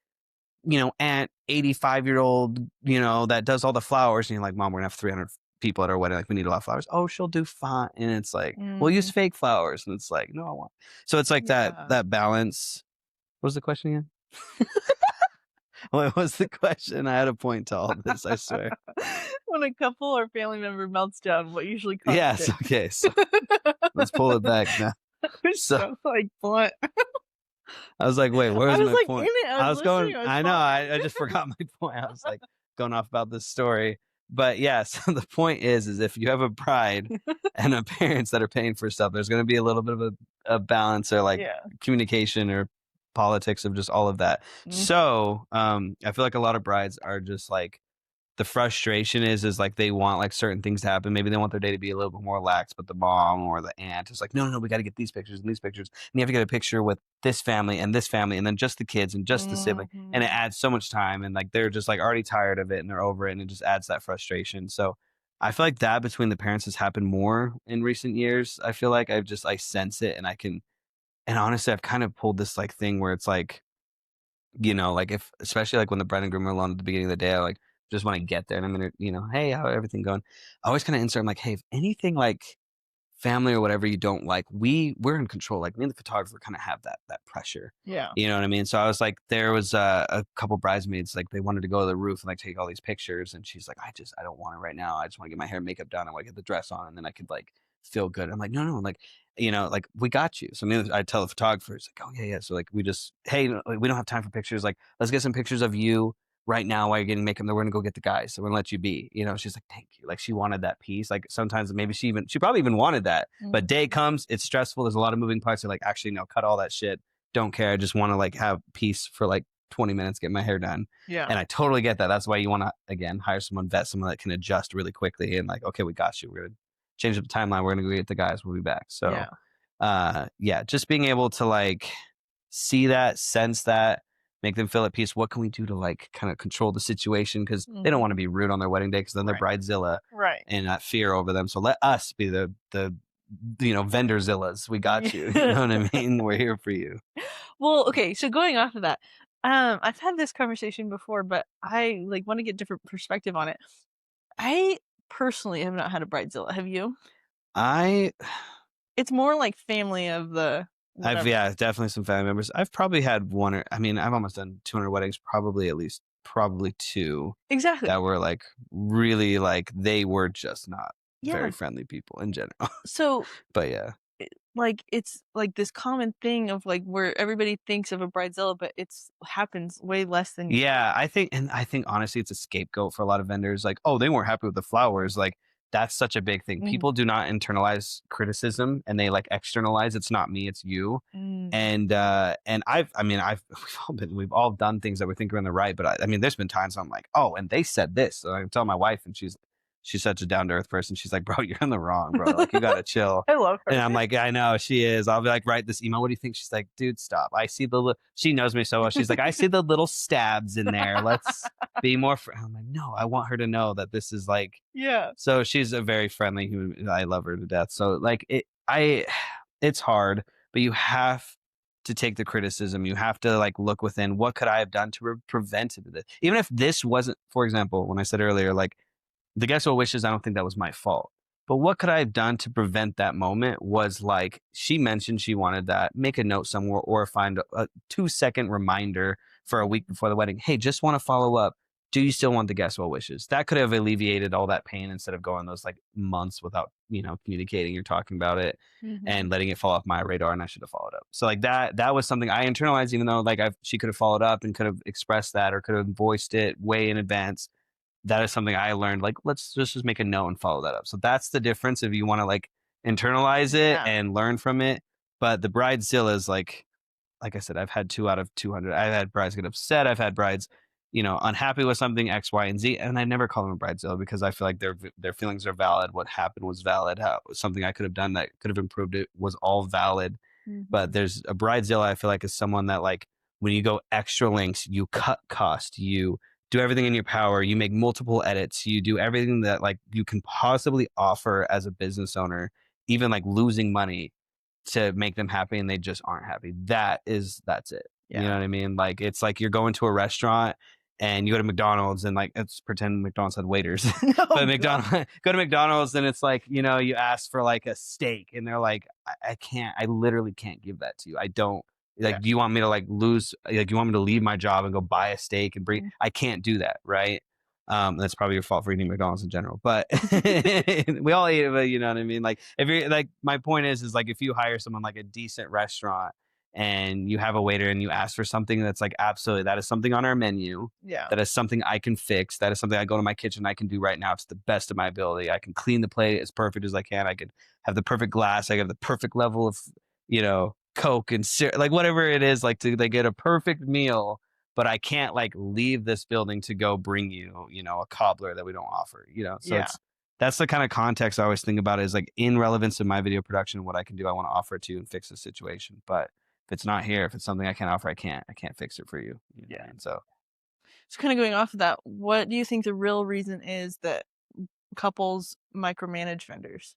aunt 85-year-old, that does all the flowers. And you're like, Mom, we're gonna have 300 people at our wedding. Like, we need a lot of flowers. Oh, she'll do fine. And it's like, we'll use fake flowers. And it's like, no, I want. So it's like that balance. What was the question again? What was the question? I had a point to all this, I swear. When a couple or family member melts down, what usually causes Yes, it? okay. So let's pull it back now. So like blunt. I was like, wait, where's my point? In it. I was going, listening, I know, I just forgot my point. I was like going off about this story. But yeah, so the point is if you have a bride and a parents that are paying for stuff, there's going to be a little bit of a balance or like communication or politics of just all of that. So I feel like a lot of brides are just like the frustration is like they want like certain things to happen. Maybe they want their day to be a little bit more relaxed, but the mom or the aunt is like, no, no, no, we got to get these pictures and these pictures. And you have to get a picture with this family and then just the kids and just the sibling. And it Mhm. adds so much time. And like they're just like already tired of it and they're over it. And it just adds that frustration. So I feel like that between the parents has happened more in recent years. I feel like I sense it and and honestly, I've kind of pulled this like thing where it's like, like if especially like when the bride and groom are alone at the beginning of the day, I like just want to get there and I'm gonna, hey, how everything going? I always kind of insert, I'm like, hey, if anything like family or whatever you don't like, we're in control. Like me and the photographer kind of have that pressure. Yeah. You know what I mean? So I was like, there was a couple bridesmaids, like they wanted to go to the roof and like take all these pictures. And she's like, I don't want it right now. I just want to get my hair and makeup done. I want to get the dress on and then I could like feel good. I'm like, no, no, like, like we got you. So I mean, I tell the photographer, it's like, oh yeah, yeah. So like we just, hey, no, like, we don't have time for pictures. Like, let's get some pictures of you right now while you're getting makeup. Then we're gonna go get the guys. So we're gonna let you be. She's like, thank you. Like she wanted that piece. Like sometimes maybe she probably even wanted that. But day Mhm. comes, it's stressful. There's a lot of moving parts. They're like, actually, no, cut all that shit. Don't care. I just want to like have peace for like 20 minutes, get my hair done. Yeah. And I totally get that. That's why you want to again hire someone, vet someone that can adjust really quickly and like, okay, we got you. We're gonna change up the timeline. We're gonna go get the guys. We'll be back. So Yeah. yeah, just being able to like see that, sense that, make them feel at peace. What can we do to like kind of control the situation? Because they don't want to Mhm. be rude on their wedding day because then they're Right. bridezilla Right. and that fear over them. So let us be the vendorzillas. We got you. You know what I Yeah. mean? We're here for you. Well, okay, so going off of that, I've had this conversation before, but I, like, wanna get different perspective on it. I personally have not had a bridezilla, have you? I It's more like family of the I've whatever. yeah, definitely some family members. I've probably had one or I mean, I've almost done 200 weddings, probably at least probably two Exactly. that were like really like they were just not Yeah, very friendly people in general. so, But yeah. like, it's, like, this common thing of, like, where everybody thinks of a bridezilla, but it's happens way less than you think. Yeah, I think honestly it's a scapegoat for a lot of vendors. Like, oh, they weren't happy with the flowers. Like, that's such a big thing. Mhm. People do not internalize criticism and they like externalize. It's not me, it's you. Mm. And I've we've all done things that we think are in the right, but I mean, there's been times I'm like, oh, and they said this. So I tell my wife, and she's such a down to earth person. She's like, bro, you're in the wrong, bro. Like, you gotta chill. I love And her. I'm like, I know she is. I'll be like, write this email. What do you think? She's like, dude, stop. I see she knows me so well. She's like, I see the little stabs in there. Let's be more. I'm like, no, I want her to know that this is like. Yeah. So she's a very friendly human. I love her to death. So like it's hard, but you have to take the criticism. You have to like look within. What could I have done to prevent it? Even if this wasn't, for example, when I said earlier, like the guess what wishes, I don't think that was my fault. But what could I have done to prevent that moment was like she mentioned she wanted that. Make a note somewhere or find a 2-second reminder for a week Mhm. before the wedding. Hey, just want to follow up. Do you still want the guess what wishes? That could have alleviated all that pain instead of going those like months without, communicating or talking about it Mhm. and letting it fall off my radar and I should have followed up. So like that was something I internalized, even though like she could have followed up and could have expressed that or could have voiced it way in advance. That is something I learned. Like, let's just make a note and follow that up. So that's the difference if you want to like internalize it Yeah. and learn from it. But the bridezilla is like I said, I've had 2 out of 200. I've had brides get upset. I've had brides, unhappy with something X, Y, and Z, and I never call them a bridezilla because I feel like their feelings are valid. What happened was valid. How something I could have done that could have improved it was all valid. But Mhm. there's a bridezilla. I feel like is someone that like when you go extra lengths, you cut cost, you do everything in your power, you make multiple edits, you do everything that like you can possibly offer as a business owner, even like losing money to make them happy and they just aren't happy. That's it. You know Yeah. what I mean? Like it's like you're going to a restaurant and you go to McDonald's and like let's pretend McDonald's had waiters. Oh But god. McDonald's go to McDonald's and it's like, you ask for like a steak and they're like, I can't, I literally can't give that to you. I don't Yeah. like, do you want me to like lose like you want me to leave my job and go buy a steak and bring Mm. I can't do that, right? That's probably your fault for eating McDonald's in general, but we all eat it. But you know what I mean. Like, if you're like, my point is like, if you hire someone like a decent restaurant and you have a waiter and you ask for something that's like, absolutely, that is something on our menu. Yeah. That is something I can fix. That is something I go to my kitchen I can do right now. It's the best of my ability. I can clean the plate as perfect as I can. I can have the perfect glass. I have the perfect level of, Coke and syrup, like whatever it is, like to they get a perfect meal but I can't like leave this building to go bring you, you know, a cobbler that we don't offer, you know. So Yeah. that's the kind of context I always think about is like in relevance to my video production, what I can do, I want to offer it to you and fix the situation. But if it's not here, if it's something I can't offer, I can't fix it for you. You know what I Yeah. mean? So So kind of going off of that, what do you think the real reason is that couples micromanage vendors?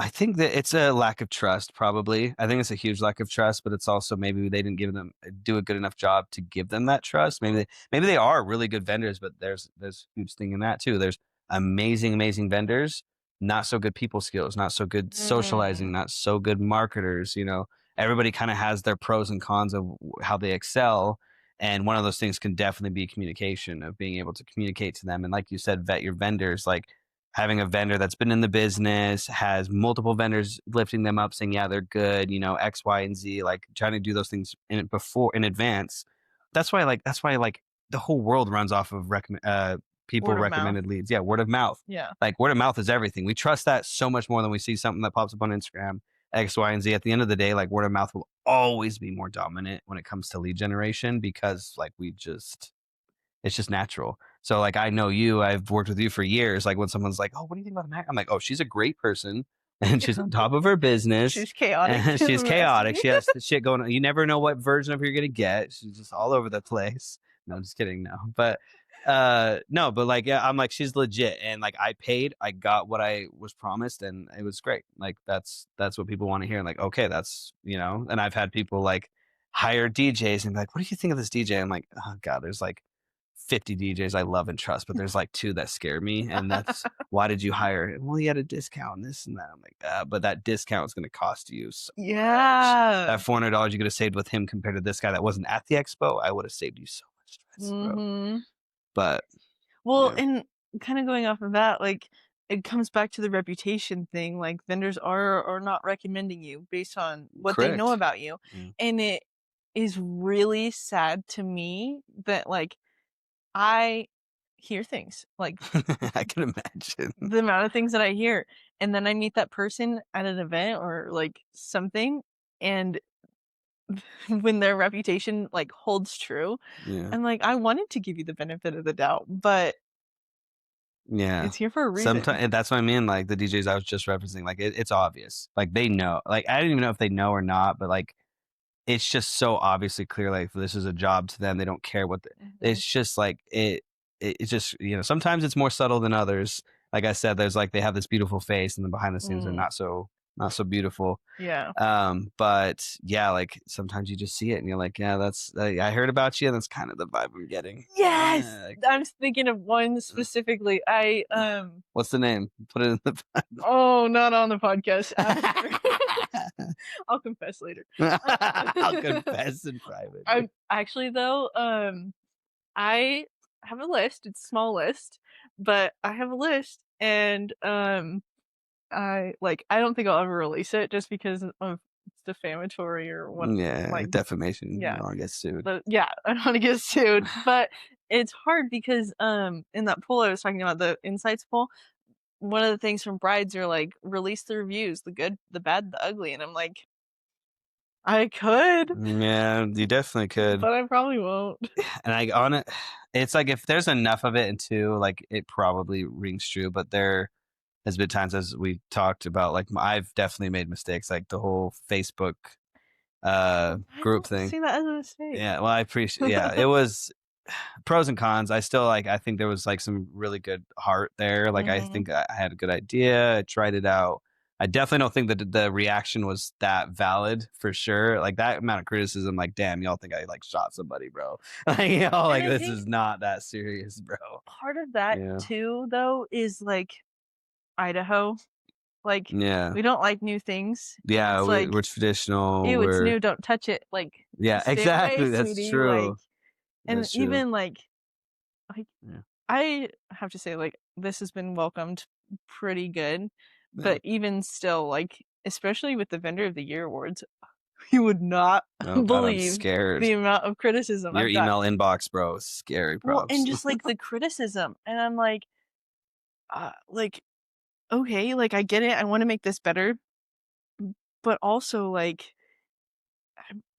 I think that it's a lack of trust, probably. I think it's a huge lack of trust, but it's also maybe they didn't give them do a good enough job to give them that trust. Maybe they are really good vendors, but there's a huge thing in that too. There's amazing vendors, not so good people skills, not so good socializing, Mm. not so good marketers. You know, everybody kind of has their pros and cons of how they excel, and one of those things can definitely be communication, of being able to communicate to them. And like you said, vet your vendors, like having a vendor that's been in the business, has multiple vendors lifting them up, saying, yeah, they're good, you know, X, Y, and Z, like trying to do those things in advance. That's why like the whole world runs off of people Word of mouth. recommended leads. Yeah, word of mouth. Yeah. Like word of mouth is everything. We trust that so much more than we see something that pops up on Instagram, X, Y, and Z. At the end of the day, like word of mouth will always be more dominant when it comes to lead generation because like it's just natural. So like I know you, I've worked with you for years. Like when someone's like, "Oh, what do you think about Mac?" I'm like, "Oh, she's a great person, and she's on top of her business, She's chaotic and as she's chaotic. messy. She has the shit going on. You never know what version of her you're gonna get. She's just all over the place." No, I'm just kidding. No, but no, but like yeah, I'm like she's legit, and like I paid, I got what I was promised, and it was great. Like that's what people want to hear. And like okay, that's you know, and I've had people like hire DJs and be like, "What do you think of this DJ?" I'm like, "Oh God, there's like 50 DJs I love and trust, but there's like two that scare me. And that's why did you hire him? Well, he had a discount and this and that. I'm like, but that discount is going to cost you so much. Yeah. That $400 you could have saved with him compared to this guy that wasn't at the expo, I would have saved you so much stress, bro. Mhm. But Well, yeah, and kind of going off of that, like it comes back to the reputation thing. Like vendors are or not recommending you based on what they know correct. about you. Yeah. And it is really sad to me that like I hear things like I can imagine. the amount of things that I hear, and then I meet that person at an event or like something, and when their reputation like holds true, Yeah. I'm like, I wanted to give you the benefit of the doubt, but Yeah. it's here for a reason. Sometimes that's what I mean. Like the DJs I was just referencing, like it's obvious. Like they know. Like I didn't even know if they know or not, but like it's just so obviously clear like this is a job to them. They don't care Mhm. it's just like it's just you know sometimes it's more subtle than others. Like I said, there's like they have this beautiful face and then behind the scenes they're Mm, not so beautiful. yeah. But yeah, like sometimes you just see it and you're like, yeah, that's I heard about you and that's kind of the vibe I'm getting. Yes! Yeah, like, I'm thinking of one specifically. what's the name? Put it in the Oh, not on the podcast, after. I'll confess later. I'll confess in private. I'm actually though, I have a list, it's a small list, but I have a list and, I don't think I'll ever release it just because of it's defamatory or what Yeah, like, defamation. You yeah. don't want to get sued. But yeah, I don't wanna get sued, but it's hard because, in that poll I was talking about, the insights poll, one of the things from brides are like, "Release the reviews, the good, the bad, the ugly," and I'm like, "I could, Yeah, you definitely could. but I probably won't." And I on it, it's like if there's enough of it, and two, like it probably rings true. But there has been times as we talked about, like I've definitely made mistakes, like the whole Facebook I group don't thing. see that as a mistake. Yeah, well, I appreciate. Yeah, it was pros and cons. I still like. I think there was like some really good heart there. Like I Mhm. think I had a good idea. I tried it out. I definitely don't think that the reaction was that valid for sure. Like that amount of criticism. Like, damn, y'all think I like shot somebody, bro? Like, you know, And like I this think is not that serious, bro. part of that Yeah, too, though, is like Idaho. Like, yeah, we don't like new things. yeah. It's like, We're traditional. "Ew, it's We're new, don't touch it." Like, yeah, "Stay away, exactly. That's sweetie." Like, true. and That's true. even like, Yeah, I have to say, like, this has been welcomed pretty good, yeah. but even still, like, especially with the Vendor of the Year awards, you would not Oh God, I'm believe scared. the amount of criticism Your I've got. email inbox, bro, is scary Well, and props. just, like, the criticism, and I'm like, "Okay, like, I get it, I wanna make this better," but also, like,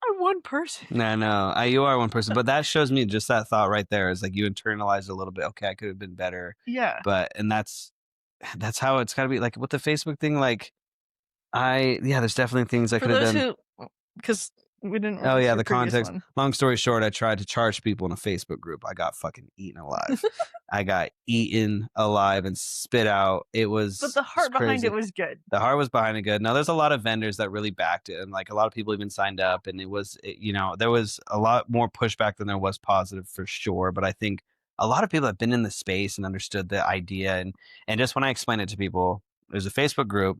I'm one person. No, you are one person, but that shows me just that thought right there is like you internalize a little bit. Okay, I could have been better, Yeah. but and that's how it's got to be. Like with the Facebook thing, like there's definitely things I For could have those done. who, because we didn't Oh release yeah, your the previous context. one. Long story short, I tried to charge people in a Facebook group. I got fucking eaten alive. I got eaten alive and spit out. But the It's heart behind it crazy. was good. The heart was behind it good. Now there's a lot of vendors that really backed it, and like a lot of people even signed up, and there was a lot more pushback than there was positive for sure. But I think a lot of people have been in the space and understood the idea, and just when I explain it to people, there's a Facebook group.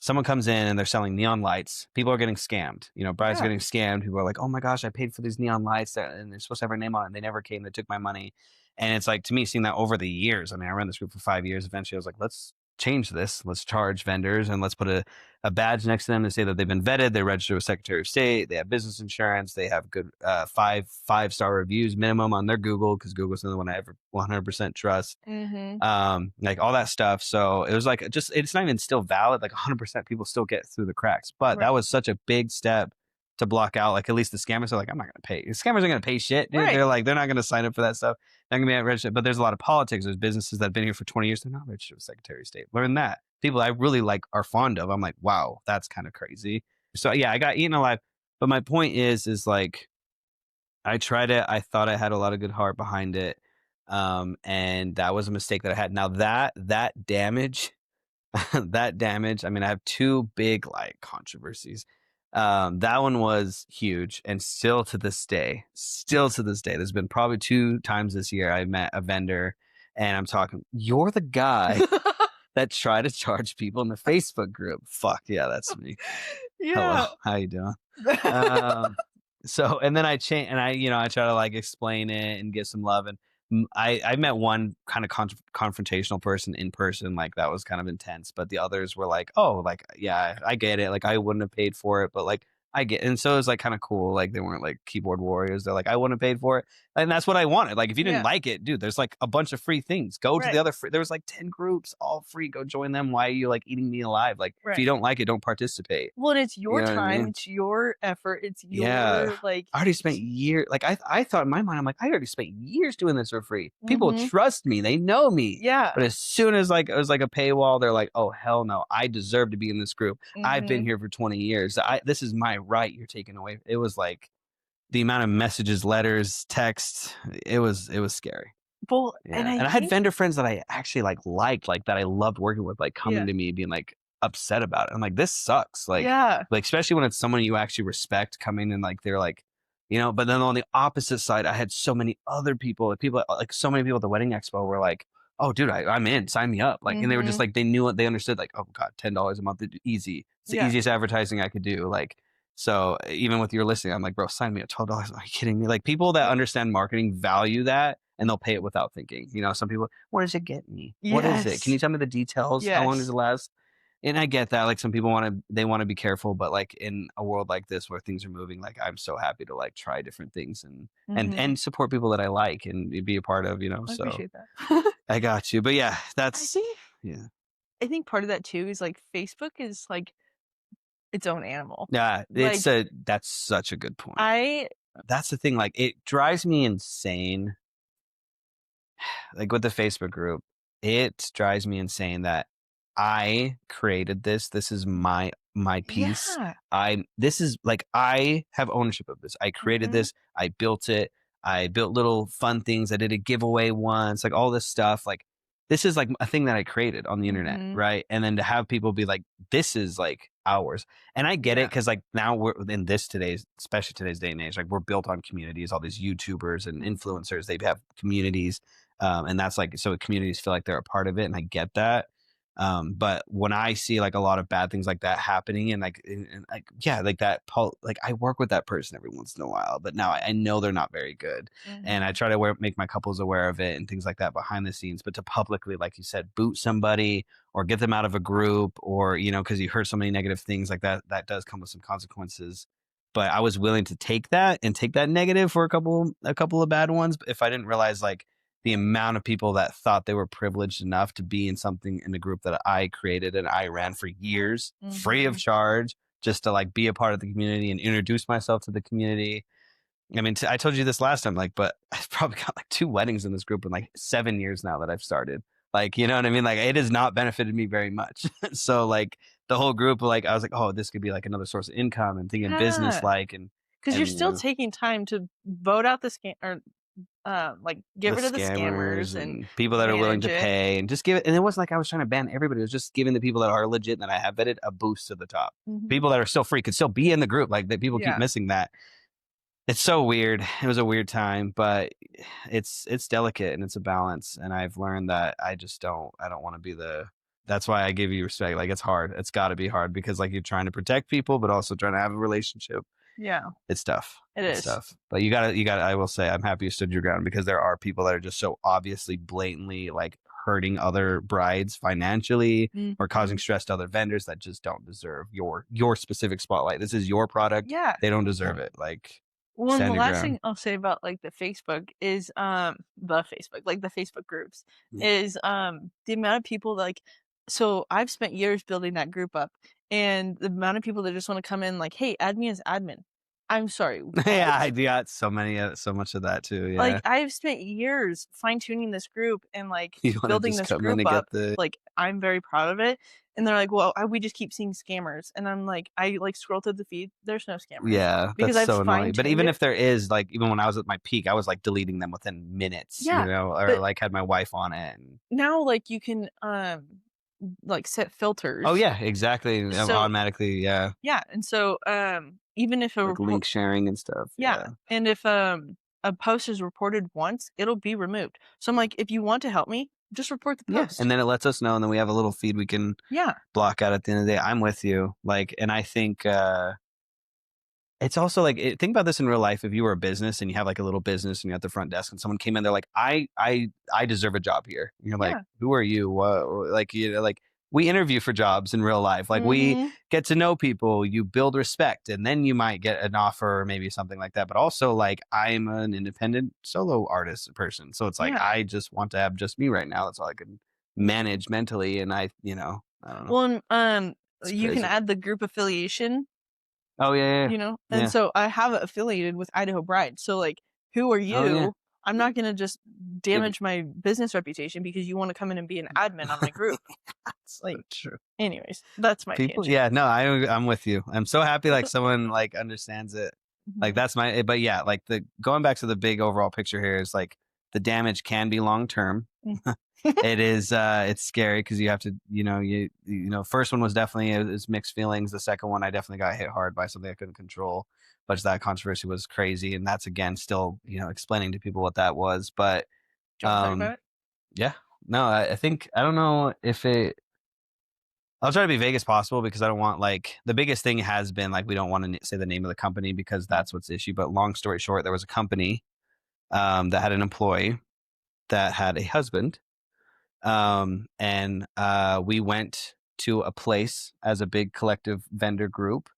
Someone comes in and they're selling neon lights. People are getting scammed. Brides are Yeah. getting scammed. People are like, "Oh my gosh, I paid for these neon lights, and they're supposed to have our name on it. And they never came. They took my money." And it's like to me, seeing that over the years. I mean, I ran this group for 5 years. Eventually, I was like, "Let's change this. Let's charge vendors and let's put a badge next to them to say that they've been vetted. They register with Secretary of State. They have business insurance. They have good five-star reviews minimum on their Google because Google's the only one I ever 100% trust." Mm-hmm. Like all that stuff. So it was like it's not even still valid. Like 100% people still get through the cracks. But Right. that was such a big step to block out. Like at least the scammers are like, I'm not gonna pay. The scammers are gonna pay shit, dude. Right. They're not gonna sign up for that stuff. They're not gonna be registered. But there's a lot of politics. There's businesses that have been here for 20 years. They're not registered with Secretary of State. Learn that. People I really like are fond of. I'm like, wow, that's kind of crazy. So yeah, I got eaten alive. But my point is like I tried it. I thought I had a lot of good heart behind it. And that was a mistake that I had. Now that damage, that damage, I mean, I have two big like controversies. That one was huge, and still to this day, there's been probably 2 times this year I met a vendor, and I'm talking, you're the guy that tried to charge people in the Facebook group. Fuck yeah, that's me. Hello, Yeah. how you doing? Um, so and then I change and I try to like explain it and get some love and I met one kind of confrontational person in person, like that was kind of intense, but the others were like, oh, like yeah, I get it, like I wouldn't have paid for it, but like I get, and so it was like kind of cool, like they weren't like keyboard warriors, they're like I wouldn't have paid for it, and that's what I wanted. Like if you didn't Yeah. like it, dude, there's like a bunch of free things. Go to the Right. other free, there was like 10 groups all free. Go join them. Why are you like eating me alive? Like if you Right. don't like it, don't participate. Well, and it's You your know what I time, mean? it's your effort, it's Yeah. your like. I already spent years. Like I thought in my mind, I'm like, I already spent years doing this for free. People Mm-hmm. trust me. They know me. Yeah. But as soon as like it was like a paywall, they're like, oh hell no, I deserve to be in this group. I've been Mm-hmm. here for 20 years. This is my right. You're taking away. It was like the amount of messages, letters, texts. It was scary. Well, and Yeah, I and I had think. vendor friends that I actually liked, like that I loved working with, like coming Yeah. to me being like upset about it. I'm like, this sucks. Yeah. Like especially when it's someone you actually respect coming and like they're like, but then on the opposite side, I had so many other people, like so many people at the wedding expo were like, oh dude, I'm in, sign me up. Like, and they were just Mm-hmm. like, they knew it, they understood like, oh God, $10 a month, easy. It's the Yeah. easiest advertising I could do. Like, so even with your listing, I'm like, bro, sign me up $12. Are you kidding me? Like people that Right. understand marketing value that and they'll pay it without thinking. Some people, what does it get me? What is it? Can you Yes. tell me the details? How long does Yes. it last? And I get that. Like some people want to be careful, but like in a world like this where things are moving, like I'm so happy to like try different things and and Mm-hmm. and support people that I like and be a part of. I So appreciate that. I got you. But yeah, I that's think yeah. I think part of that too is like Facebook is like its own animal. Yeah, Like that's such a good point. I That's the thing. Like it drives me insane like with the Facebook group, it drives me insane that I created this. This is my piece. yeah. This is like I have ownership of this. I created Mhm. this. I built it. I built little fun things. I did a giveaway once, like all this stuff. Like this is like a thing that I created on the internet, Mhm. right? And then to have people be like, this is like ours. And I get it Yeah. because like now we're in especially today's day and age, like we're built on communities, all these YouTubers and influencers, they have communities. And that's like, so communities feel like they're a part of it. And I get that. But when I see like a lot of bad things like that happening and like, like, yeah, like like I work with that person every once in a while, but now I know they're not very good. And I Mhm. try to make my couples aware of it and things like that behind the scenes, but to publicly, like you said, boot somebody or get them out of a group or, cause you heard so many negative things like that, that does come with some consequences. But I was willing to take that negative for a couple of bad ones. If I didn't realize like, the amount of people that thought they were privileged enough to be in something in a group that I created and I ran for years, free of Mhm. charge, just to like be a part of the community and introduce myself to the community. I mean, I told you this last time, like, but I've probably got like 2 weddings in this group in like 7 years now that I've started. Like, you know what I mean? Like, it has not benefited me very much. So, like, the whole group, like, I was like, oh, this could be like another source of income and thinking business, Yeah, like, because you're and still taking time to vote out the scam or like get the rid of the scammers scammers and and people that are willing manage to it. pay and just give it. And it wasn't like I was trying to ban everybody. It was just giving the people that are legit and that I have vetted a boost to the top. Mhm. People that are still free could still be in the group. Like, that people keep Yeah, missing that. It's so weird. It was a weird time, but it's delicate and it's a balance. And I've learned that I don't want to be the. That's why I give you respect. Like, it's hard. It's got to be hard because like you're trying to protect people, but also trying to have a relationship. yeah, It's tough. it It's is. tough. But you gotta. I will say, I'm happy you stood your ground because there are people that are just so obviously, blatantly like hurting other brides financially or causing Mhm. stress to other vendors that just don't deserve your specific spotlight. This is your product. Yeah. They don't deserve it. Like, Well, and the stand your last ground. thing I'll say about like the Facebook, like the Facebook groups Mm. is the amount of people like so I've spent years building that group up and the amount of people that just want to come in like, "Hey, add me as admin." I'm sorry, Yeah, I what? got so much of that too. Like Yeah, I've spent years fine-tuning this group and like you want to building just this come in group and up. get the. Like I'm very proud of it. And they're like, "Well, we just keep seeing scammers." And I'm like, I like scroll through the feed. There's no scammers Yeah, because that's I've so annoying. But fine-tuned even it. if there is, like, even when I was at my peak, I was like deleting them within minutes, Yeah. or But like had my wife on it. And now, like, you can, like, set oh filters. yeah, exactly. So Automatically, yeah, yeah, and so, even if a like report link sharing and stuff. yeah, Yeah, and if, a post is reported once, it'll be removed. So I'm like, "If you want to help me, just report the yeah, and post." then it lets us know, and then we have a little feed we can Yeah. block out at the end of the day. I'm with you. Like, and I think it's also like think about this in real life. If you were a business and you have like a little business and you're at the front desk and someone came in, they're like, I deserve a job here. And you're like, Yeah. who are you? What? Like, like we interview for jobs in real life. Like, we Mhm. get to know people, you build respect, and then you might get an offer or maybe something like that. But also, like, I'm an independent solo artist person, so it's like Yeah. I just want to have just me right now. That's all I can manage mentally, and I don't know. Well, and, It's you can crazy. add the group affiliation, Oh yeah, and yeah, so I have it affiliated with Idaho Bride. So, like, who are yeah. Oh yeah. you? I'm not gonna just Give damage my business reputation because you wanna come in and be an admin on my group. so Like, true. anyways, that's my People, tangent. yeah, no, I'm with you. I'm so happy like someone like understands it. Like, Mhm. that's my, but yeah, like the going back to the big overall picture here is like the damage can be long term. Mm. It is it's scary because you have to, first one was definitely is mixed feelings. The second one I definitely got hit hard by something I couldn't control. But that controversy was crazy, and that's again still, explaining to people what that was. But Do you wanna talk um about it? yeah, no, I think I don't know if it I'll try to be vague as possible because I don't want like the biggest thing has been like we don't want to say the name of the company because Mm. that's what's the issue. But long story short, there was a company that had an employee that had a husband, and we went to a place as a big collective vendor group.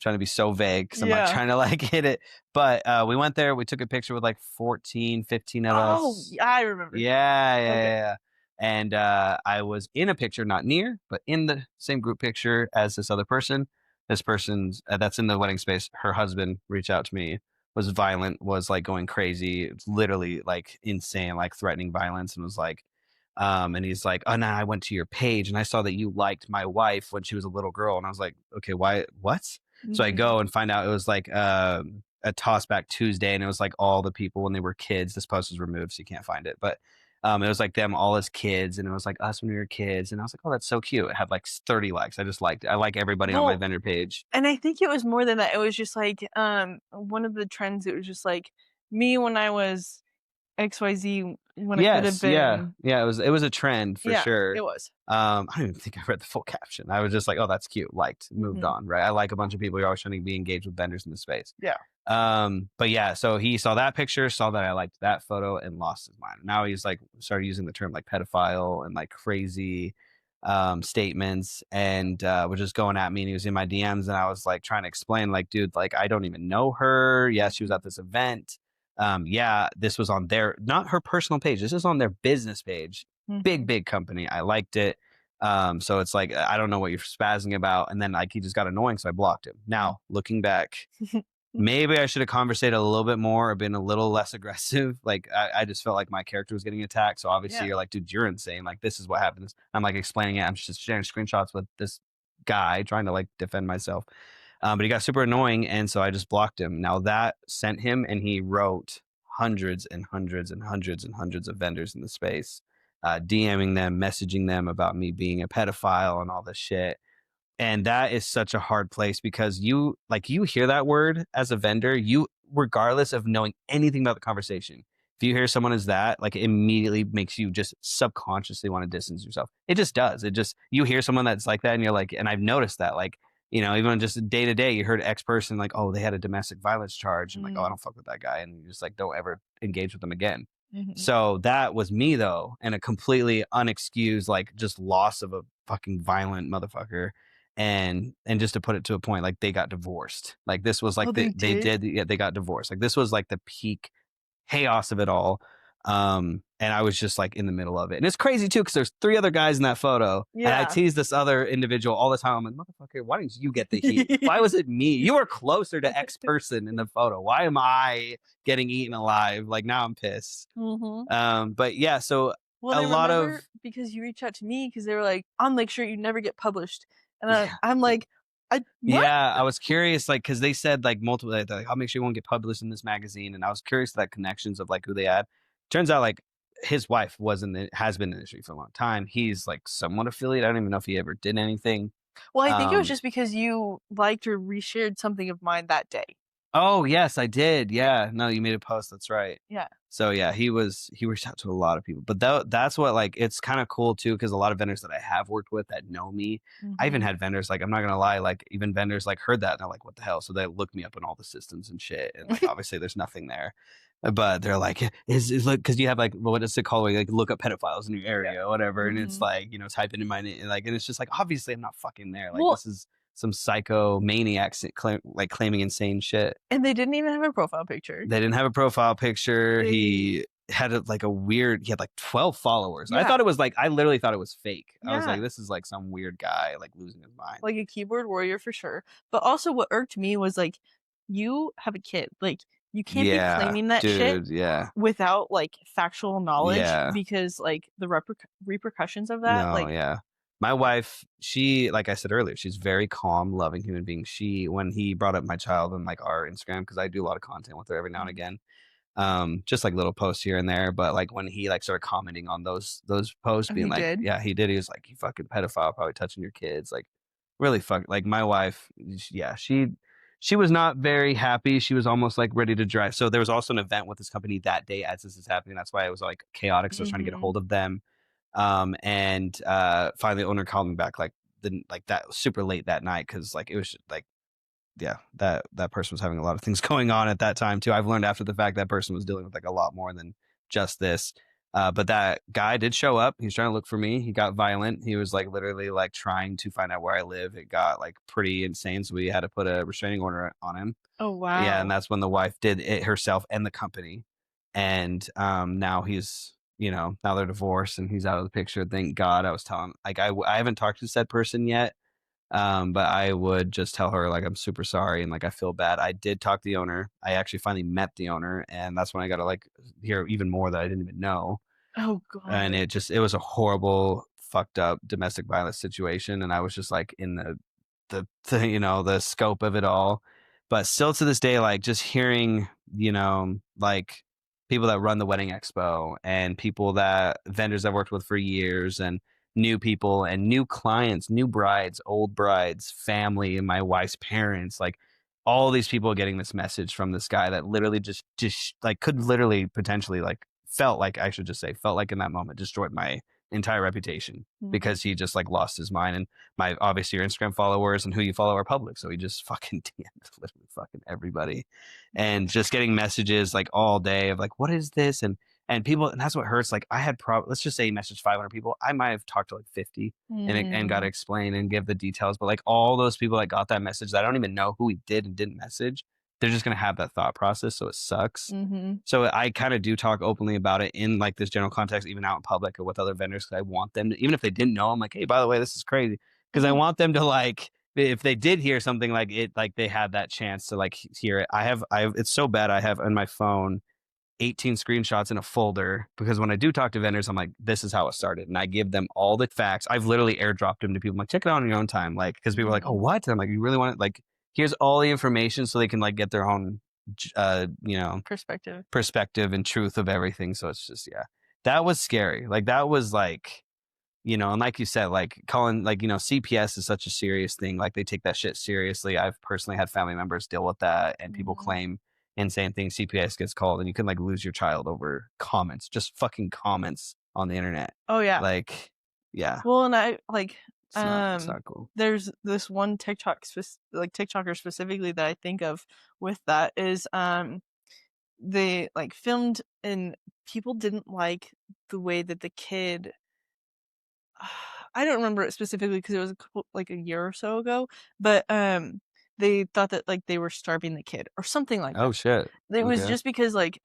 Trying to be so vague because I'm not Yeah. trying to like hit it, but we went there. We took a picture with like 14, 15 of Oh, us. yeah, I remember. Yeah, yeah, Okay. yeah, yeah. And I was in a picture, not near, but in the same group picture as this other person. This person's that's in the wedding space. Her husband reached out to me, was violent, was like going crazy, it's literally like insane, like threatening violence, and was like, and he's like, "Oh no, I went to your page and I saw that you liked my wife when she was a little girl." And I was like, "Okay, why? What?" So I Mhm. go and find out it was like a tossback Tuesday, and it was like all the people when they were kids. This post was removed, so you can't find it, but it was like them all as kids, and it was like us when we were kids, and I was like, "Oh, that's so cute." It had like 30 likes. I just liked it. I like everybody on my Well, vendor page. and I think it was more than that. It was just like, one of the trends, it was just like, me when I was XYZ when I could have Yes, yeah, been yeah. It was a trend for yeah, sure. it was. I don't even think I read the full caption. I was just like, "Oh, that's cute." Liked, moved Mhm. on. Right. I like a bunch of people who are always trying to be engaged with vendors in the space. Yeah. But yeah, so he saw that picture, saw that I liked that photo, and lost his mind. Now he's like started using the term like pedophile and like crazy statements, and was just going at me. And he was in my DMs, and I was like trying to explain, like, dude, like I don't even know her. Yeah, she was Mhm. at this event. Yeah, this was on their not her personal page. This is on their business page. Big, Mhm. big company. I liked it. So it's like, I don't know what you're spazzing about. And then like he just got annoying, so I blocked him. Now looking back, maybe I should have conversated a little bit more or been a little less aggressive. Like I just felt like my character was getting attacked. So obviously Yeah. you're like, dude, you're insane. Like this is what happens. I'm like explaining it. I'm just sharing screenshots with this guy trying to like defend myself. But he got super annoying, and so I just blocked him. Now that sent him, and he wrote hundreds and hundreds and hundreds and hundreds of vendors in the space, DMing them, messaging them about me being a pedophile and all this shit. And that is such a hard place because you hear that word as a vendor, you regardless of knowing anything about the conversation, if you hear someone as that, like it immediately makes you just subconsciously want to distance yourself. It just does. It just, you hear someone that's like that and you're like, and I've noticed that, like, even just day to day, you heard X person like, oh, they had a domestic violence charge. And like, oh, I Mm. don't fuck with that guy. And you just like, don't ever engage with them again. Mhm. So that was me though, and a completely unexcused, like just loss of a fucking violent motherfucker. And just to put it to a point, like they got divorced. Like this was Oh, like they they did? did, yeah, they got divorced. Like this was like the peak chaos of it all. And I was just like in the middle of it. And it's crazy too, because there's three other guys in that photo. And I Yeah. tease this other individual all the time. I'm like, motherfucker, why didn't you get the heat? Why was it me? You were closer to X person in the photo. Why am I getting eaten alive? Like now I'm pissed. Mhm. But yeah, so Well, a they lot of remember because you reached out to me because they were like, "I'll make sure you never get published." And yeah, I'm like, "I what?" yeah, I was curious, like, because they said like multiple, like, I'll make sure you won't get published in this magazine, and I was curious that connections of like who they had. Turns out like his wife has been in the industry for a long time. He's like somewhat affiliated. I don't even know if he ever did anything. Well, I think it was Um, just because you liked or reshared something of mine that day. Oh, yes, I did. Yeah. No, you made a post. That's right. Yeah. So yeah, he reached out to a lot of people. But that's what, like, it's kind of cool too, because a lot of vendors that I have worked with that know me, I even Mhm. had vendors, like, I'm not gonna lie, like even vendors like heard that and they're like, what the hell? So they looked me up in all the systems and shit. And like obviously there's nothing there. But they're like, is like, because you have like, what is it called? Where you, like, look up pedophiles in your Yeah. area or whatever, and it's Mhm. like, type it in my name, like, and it's just like, obviously I'm not fucking there. Like Well, this is some psycho maniacs like claiming insane shit. and they didn't even have a profile picture. They didn't have a profile picture. They He had he had like 12 followers. I Yeah. thought it was like, I literally thought it was fake. I was Yeah. like, this is like some weird guy like losing his mind. Like a keyboard warrior for sure. But also what irked me was like, you have a kid. Like, you can't be Yeah, claiming that shit dude. Yeah. without like factual knowledge Yeah. because like the repercussions of that, No, like, yeah. My wife, she, like I said earlier, she's very calm, loving human being. When he brought up my child on like our Instagram, because I do a lot of content with her every now and mm, again, just like little posts here and there, but like when he like started commenting on those posts oh, being he like, did? yeah, he did, he was like, you fucking pedophile, probably touching your kids, like really fuck, like my wife, yeah, she was not very happy. She was almost like ready to drive. So there was also an event with this company that day as this is happening. That's why it was like chaotic, so I was trying to get a Mhm. hold of them. And finally the owner called me back like that super late that night, because like it was like, yeah, that person was having a lot of things going on at that time too. I've learned after the fact that person was dealing with like a lot more than just this. But that guy did show up. He was trying to look for me. He got violent. He was like literally like trying to find out where I live. It got like pretty insane. So we had to put a restraining order on him. Oh, Yeah, and wow. that's when the wife did it herself and the company. And now now they're divorced and he's out of the picture. Thank God. I was telling, like, I haven't talked to said person yet, but I would just tell her like I'm super sorry and like I feel bad. I did talk to the owner. I actually finally met the owner, and that's when I got to like hear even more that I didn't even know. Oh, And God. it was a horrible, fucked up domestic violence situation, and I was just like in the scope of it all. But still to this day, like just hearing, like people that run the wedding expo and people that vendors I've worked with for years, and new people and new clients, new brides, old brides, family, and my wife's parents, like all these people getting this message from this guy that literally just like could literally potentially like felt like, I should just say, felt like in that moment destroyed my entire reputation, Mhm. because he just like lost his mind. And my, obviously your Instagram followers and who you follow are public, so he just fucking DM'd literally fucking everybody, and just getting messages like all day of like, what is this? And people, and that's what hurts. Like I had let's just say he messaged 500 people. I might have talked to like 50 and got to Mm. explain and give the details. But like all those people that got that message that I don't even know who he did and didn't message, they're just going to have that thought process. So it sucks. Mhm. So I kind of do talk openly about it in like this general context, even out in public or with other vendors. Cause I want them to, even if they didn't know, I'm like, hey, by the way, this is crazy. Cause I Mhm. want them to like, if they did hear something like it, like they had that chance to like hear it. It's so bad. I have on my phone 18 screenshots in a folder because when I do talk to vendors, I'm like, this is how it started. And I give them all the facts. I've literally airdropped them to people. I'm like, check it out on your own time. Like, because people are like, oh, Mhm. what? I'm like, you really want it? Like, here's all the information so they can like get their own, Perspective. perspective and truth of everything. So it's just, yeah, that was scary. Like, that was like, and like you said, like calling, like, CPS is such a serious thing. Like they take that shit seriously. I've personally had family members deal with that, and people Mhm. claim insane things. CPS gets called, and you can like lose your child over comments, just fucking comments on the internet. Oh, yeah. Like, yeah, Well, and I like, it's not cool. there's this one TikToker specifically that I think of with that is, they, like, filmed and people didn't like the way that the kid I don't remember it specifically because it was a year or so ago, but, they thought that, like, they were starving the kid or something like Oh that. shit. It was Okay. just because, like,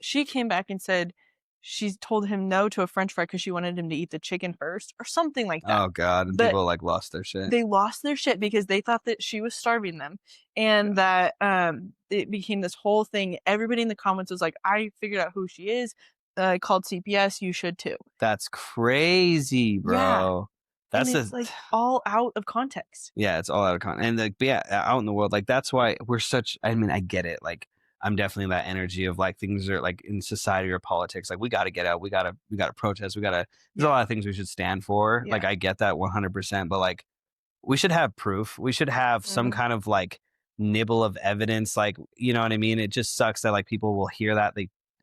she came back and said she told him no to a french fry because she wanted him to eat the chicken first or something like that. Oh god, and But people like lost their shit. they lost their shit because they thought that she was starving them, and Yeah. that, it became this whole thing. Everybody in the comments was like, "I figured out who she is. I called CPS, you should too." That's crazy, Yeah, bro. and That's a it's, like, all out of context. Yeah, it's all out of and like, but yeah, out in the world, like that's why we're such. I mean, I get it. Like, I'm definitely that energy of like things are like in society or politics. Like, we got to get out. We got to protest. We got to. There's a Yeah, lot of things we should stand for. Like, yeah. I get that 100%. But like, we should have proof. We should have some Mhm. kind of like nibble of evidence. Like, you know what I mean? It just sucks that like people will hear that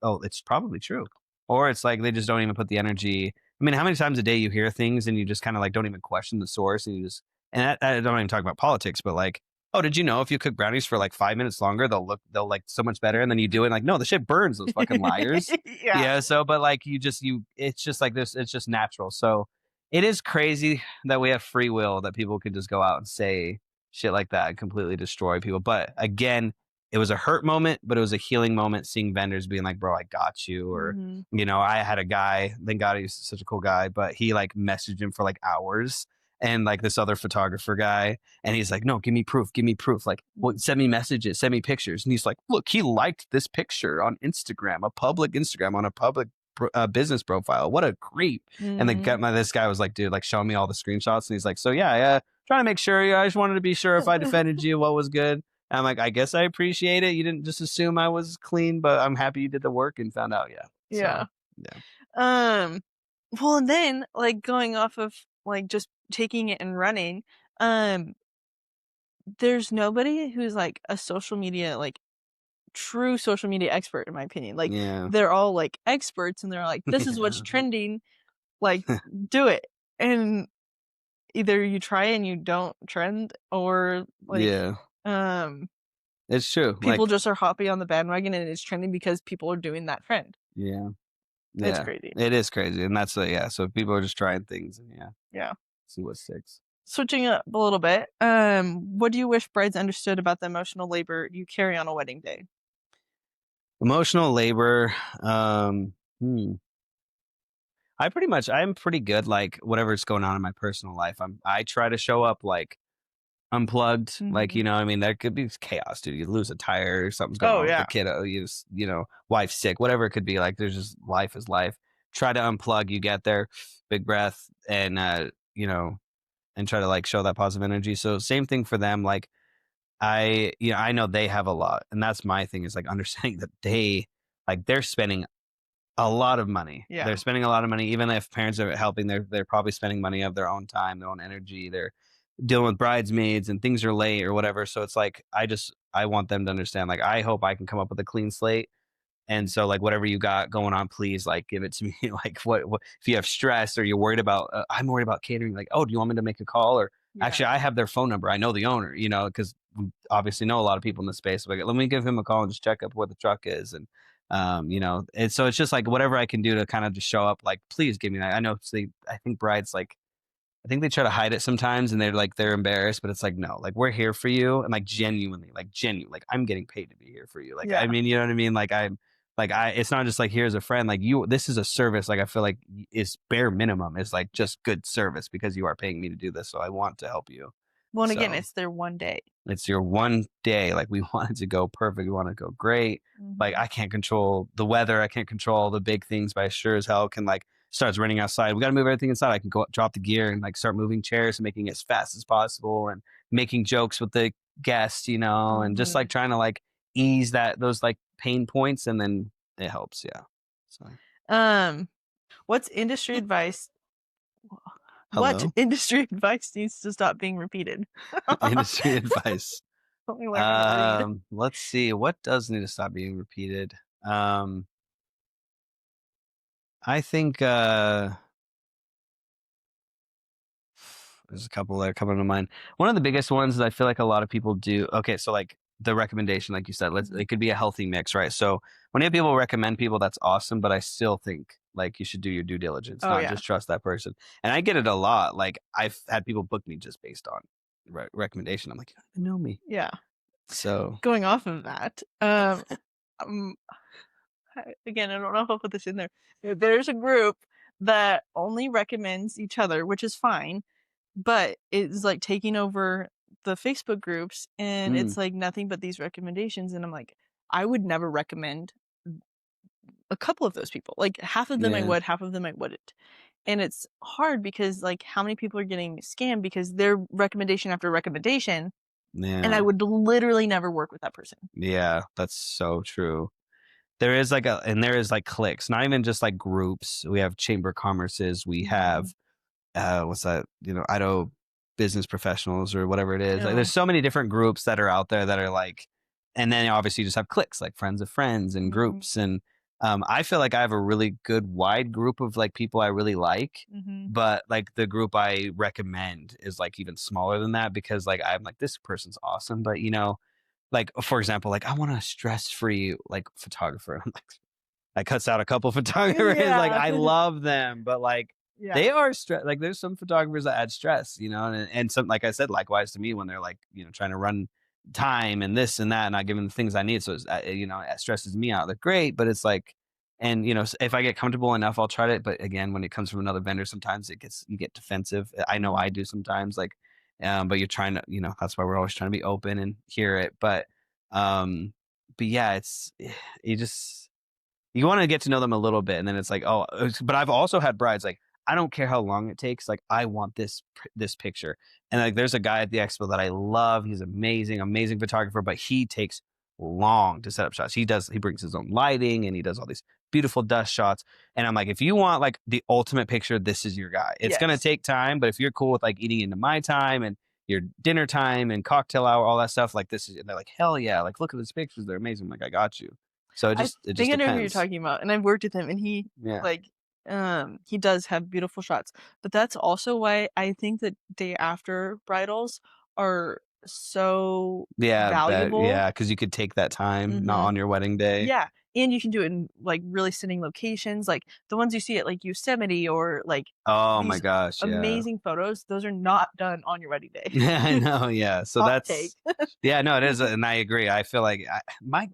oh, it's probably true, or it's like they just don't even put the energy. I mean, how many times a day you hear things and you just kind of like don't even question the source, and you just I don't even talk about politics, but like, oh, did you know if you cook brownies for like 5 minutes longer, they'll like so much better, and then you do it like, no, the shit burns, those fucking liars. Yeah. Yeah. So, but like it's just like this. It's just natural. So it is crazy that we have free will, that people could just go out and say shit like that and completely destroy people. But again, it was a hurt moment, but it was a healing moment seeing vendors being like, bro, I got you. Or, Mhm. I had a guy, thank God he's such a cool guy, but he like messaged him for like hours. And like this other photographer guy, and he's like, no, give me proof, give me proof. Like, well, send me messages, send me pictures. And he's like, look, he liked this picture on Instagram, a public Instagram on a public business profile. What a creep. And Mhm. this guy was like, dude, like, show me all the screenshots. And he's like, so yeah, trying to make sure. Yeah, I just wanted to be sure if I defended you, what was good. And I'm like, I guess I appreciate it. You didn't just assume I was clean, but I'm happy you did the work and found out. Yeah. Yeah. So yeah, Um, well, and then, like, going off of, like, just taking it and running, um, there's nobody who's, like, a social media, like, true social media expert, in my opinion. Like, yeah, they're all, like, experts, and they're like, "This is what's yeah, trending, like, do it." And either you try and you don't trend or, like, yeah. um, It's true. people Like, just are hopping on the bandwagon and it's trending because people are doing that trend. yeah, It's yeah. crazy. It is crazy, and that's yeah. So people are just trying things, and yeah, Yeah. see what sticks. Switching it up a little bit, what do you wish brides understood about the emotional labor you carry on a wedding day? Emotional labor. Hmm. I'm pretty good. Like whatever's going on in my personal life, I try to show up like unplugged. Like, Mhm. I mean, there could be chaos, dude. You lose a tire, something's going Oh, on with the yeah. kiddo, wife's sick, whatever it could be. Like, there's just life is life. Try to unplug. You get there, big breath, and and try to like show that positive energy. So same thing for them. Like I know they have a lot, and that's my thing is like understanding that they're spending a lot of money. Yeah. They're spending a lot of money, even if parents are helping. They're probably spending money of their own time, their own energy. They're dealing with bridesmaids and things are late or whatever. So it's like I want them to understand. Like I hope I can come up with a clean slate. And so, like, whatever you got going on, please, like, give it to me. Like, what if you have stress or you're worried about? I'm worried about catering. Like, oh, do you want me to make a call? Or Yeah. actually, I have their phone number. I know the owner. Because we obviously know a lot of people in the space. Like, let me give him a call and just check up where the truck is. And and so it's just like whatever I can do to kind of just show up. Like, please give me that. I know. See, I think brides like I think they try to hide it sometimes and they're embarrassed, but it's like, no, like we're here for you. And like genuinely, like I'm getting paid to be here for you. Like, I Yeah. mean, you know what I mean? It's not just like, here's a friend, like this is a service. Like, I feel like is bare minimum is like just good service because you are paying me to do this. So I want to help you. Well, and again, So it's their one day. it's your one day. Like, we want it to go perfect. We want it to go great. Like, Mhm. I can't control the weather. I can't control the big things, but I sure as hell can like starts raining outside. We got to move everything inside. I can go drop the gear and like start moving chairs and making it as fast as possible and making jokes with the guests, and just like Mhm. trying to like ease those like pain points, and then it helps. Yeah. So, Um, what's industry advice? What hello. industry advice needs to stop being repeated? Industry advice. Only learning to read. Let's see. What does need to stop being repeated? Um, I think there's a couple that are coming to mind. One of the biggest ones that I feel like a lot of people do. Okay, so like the recommendation, like you said, Mhm. it could be a healthy mix, right? So when you have people recommend people, that's awesome, but I still think like you should do your due diligence, Oh not yeah, just trust that person. And I get it a lot. Like, I've had people book me just based on recommendation. I'm like, you don't even know me. yeah. So Going off of that, um, again, I don't know if I'll put this in there. There's a group that only recommends each other, which is fine, but it's like taking over the Facebook groups, and mm, it's like nothing but these recommendations. And I'm like, I would never recommend a couple of those people. Like half of them I yeah, would, half of them I wouldn't. And it's hard because like how many people are getting scammed because they're recommendation after recommendation, and I yeah, would literally never work with that person. yeah. That's so true. There is like cliques, not even just like groups. We have chamber of commerces. We have Mhm. what's that? Idaho business professionals or whatever it is. Like, Oh. there's so many different groups that are out there that are like, and then obviously you just have cliques like friends of friends and Mhm. groups. And I feel like I have a really good wide group of like people I really like, Mhm. but like the group I recommend is like even smaller than that because like I'm like, this person's awesome, but like, for example, like I want a stress free like photographer. I cuts out a couple photographers. Like, Yeah. I love them, but like Yeah. they are stress. Like, there's some photographers that add stress, and some, like I said, likewise to me when they're like, trying to run time and this and that, and not giving the things I need. So it stresses me out. They're great, but it's like, and if I get comfortable enough, I'll try it. But again, when it comes from another vendor, sometimes you get defensive. I know I Mhm. do sometimes. Like, but you're trying to, that's why we're always trying to be open and hear it. Um, but yeah, you just you want to get to know them a little bit, and then it's like, oh, but I've also had brides like, I don't care how long it takes. Like, I want this picture. And like, there's a guy at the expo that I love. He's amazing, amazing photographer, but he takes long to set up shots. He brings his own lighting and he does all these beautiful dust shots. And I'm like, if you want like the ultimate picture, this is your guy. It's gonna Yes. take time, but if you're cool with like eating into my time and your dinner time and cocktail hour, all that stuff, like this is, and they're like, hell yeah, like look at these pictures, they're amazing. I'm like, I got you. So I it just think I know who you're depends. talking about, and I've worked with him, and he Yeah. like he does have beautiful shots. But that's also why I think that day after bridals are so valuable. Yeah, because you could take that time, not Mhm. on your wedding day. Yeah, and you can do it in like really stunning locations, like the ones you see at like Yosemite or like Oh my these gosh, yeah. amazing photos. Those are not done on your wedding day. Yeah, I know, yeah. So Hot take. that's yeah, no, it is, and I agree. I feel like